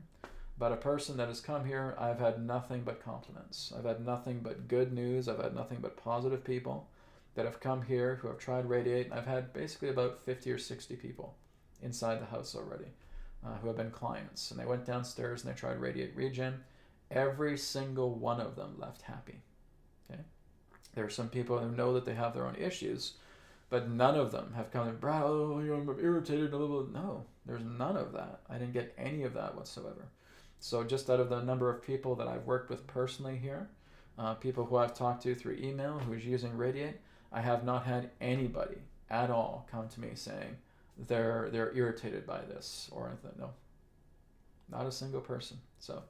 But a person that has come here, I've had nothing but compliments. I've had nothing but good news. I've had nothing but positive people that have come here who have tried RAYD8. And I've had basically about 50 or 60 people inside the house already who have been clients. And they went downstairs and they tried RAYD8 Regen. Every single one of them left happy. Okay? There are some people who know that they have their own issues, but none of them have come and, Brad, oh, I'm irritated. Blah, blah, blah. No, there's none of that. I didn't get any of that whatsoever. So just out of the number of people that I've worked with personally here, people who I've talked to through email who's using RAYD8, I have not had anybody at all come to me saying they're irritated by this or anything. No, not a single person. So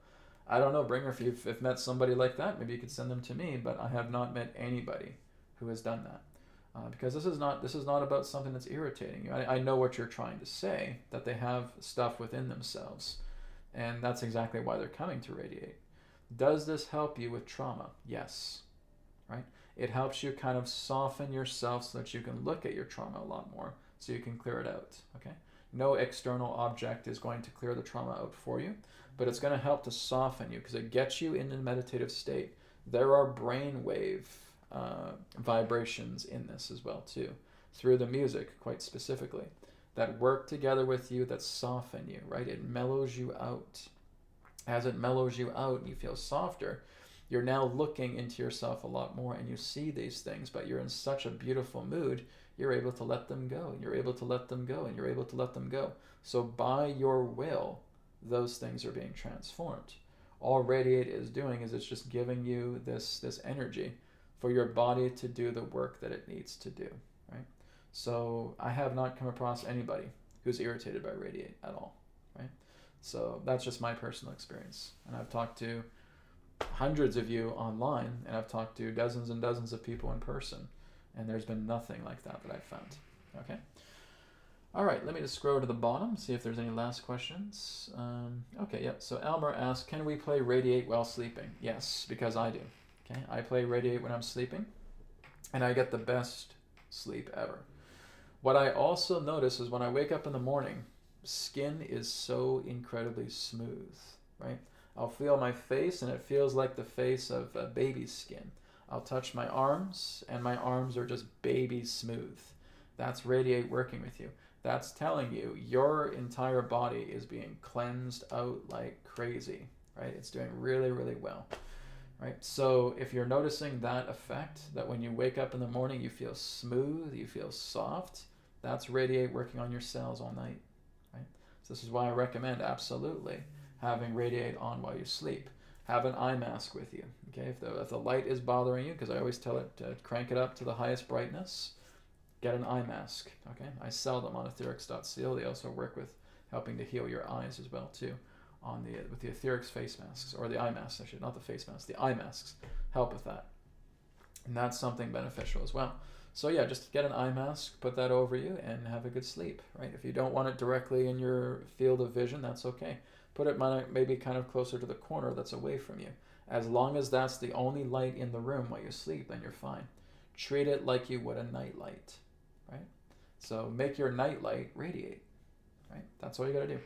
I don't know, Bringer, if you've met somebody like that, maybe you could send them to me, but I have not met anybody who has done that. Because this is not about something that's irritating you. I know what you're trying to say, that they have stuff within themselves. And that's exactly why they're coming to RAYD8. Does this help you with trauma? Yes. Right? It helps you kind of soften yourself so that you can look at your trauma a lot more, so you can clear it out. Okay? No external object is going to clear the trauma out for you, but it's going to help to soften you because it gets you in a meditative state. There are brainwave vibrations in this as well too, through the music quite specifically, that work together with you, that soften you, right? It mellows you out. As it mellows you out and you feel softer, you're now looking into yourself a lot more and you see these things, but you're in such a beautiful mood, you're able to let them go, and you're able to let them go, and you're able to let them go. So by your will, those things are being transformed. All RAYD8 is doing is it's just giving you this energy for your body to do the work that it needs to do, right? So I have not come across anybody who's irritated by RAYD8 at all, right? So that's just my personal experience. And I've talked to hundreds of you online, and I've talked to dozens and dozens of people in person, and there's been nothing like that I've found, okay? All right, let me just scroll to the bottom, see if there's any last questions. Okay, yeah, so Elmer asked, can we play RAYD8 while sleeping? Yes, because I do, okay? I play RAYD8 when I'm sleeping, and I get the best sleep ever. What I also notice is when I wake up in the morning, skin is so incredibly smooth, right? I'll feel my face and it feels like the face of a baby's skin. I'll touch my arms and my arms are just baby smooth. That's RAYD8 working with you. That's telling you your entire body is being cleansed out like crazy, right? It's doing really, really well, right? So if you're noticing that effect, that when you wake up in the morning you feel smooth, you feel soft, that's RAYD8 working on your cells all night, right? So this is why I recommend absolutely having RAYD8 on while you sleep. Have an eye mask with you, okay? If the light is bothering you, because I always tell it to crank it up to the highest brightness, get an eye mask, okay? I sell them on etherics.co. They also work with helping to heal your eyes as well too, with the etherics face masks, or the eye masks, actually, not the face masks, the eye masks help with that. And that's something beneficial as well. So yeah, just get an eye mask, put that over you, and have a good sleep, right? If you don't want it directly in your field of vision, that's okay. Put it maybe kind of closer to the corner that's away from you. As long as that's the only light in the room while you sleep, then you're fine. Treat it like you would a night light, right? So make your night light RAYD8, right? That's all you gotta do.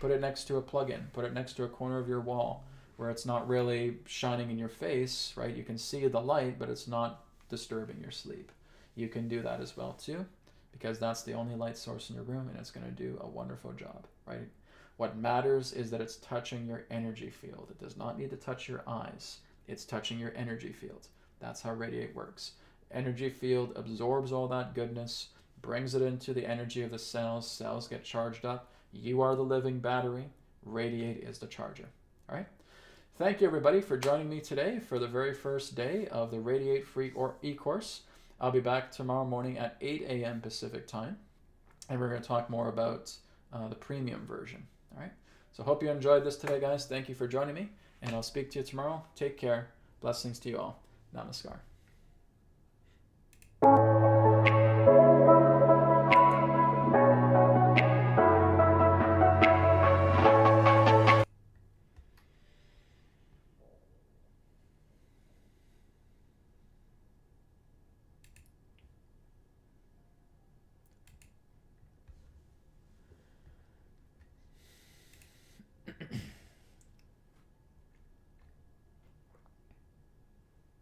Put it next to a plug-in. Put it next to a corner of your wall where it's not really shining in your face, right? You can see the light, but it's not disturbing your sleep. You can do that as well too, because that's the only light source in your room and it's gonna do a wonderful job, right? What matters is that it's touching your energy field. It does not need to touch your eyes. It's touching your energy field. That's how RAYD8 works. Energy field absorbs all that goodness, brings it into the energy of the cells. Cells get charged up. You are the living battery. RAYD8 is the charger. All right? Thank you, everybody, for joining me today for the very first day of the RAYD8 free e-course. I'll be back tomorrow morning at 8 a.m. Pacific time, and we're going to talk more about the premium version. All right? So hope you enjoyed this today, guys. Thank you for joining me, and I'll speak to you tomorrow. Take care. Blessings to you all. Namaskar.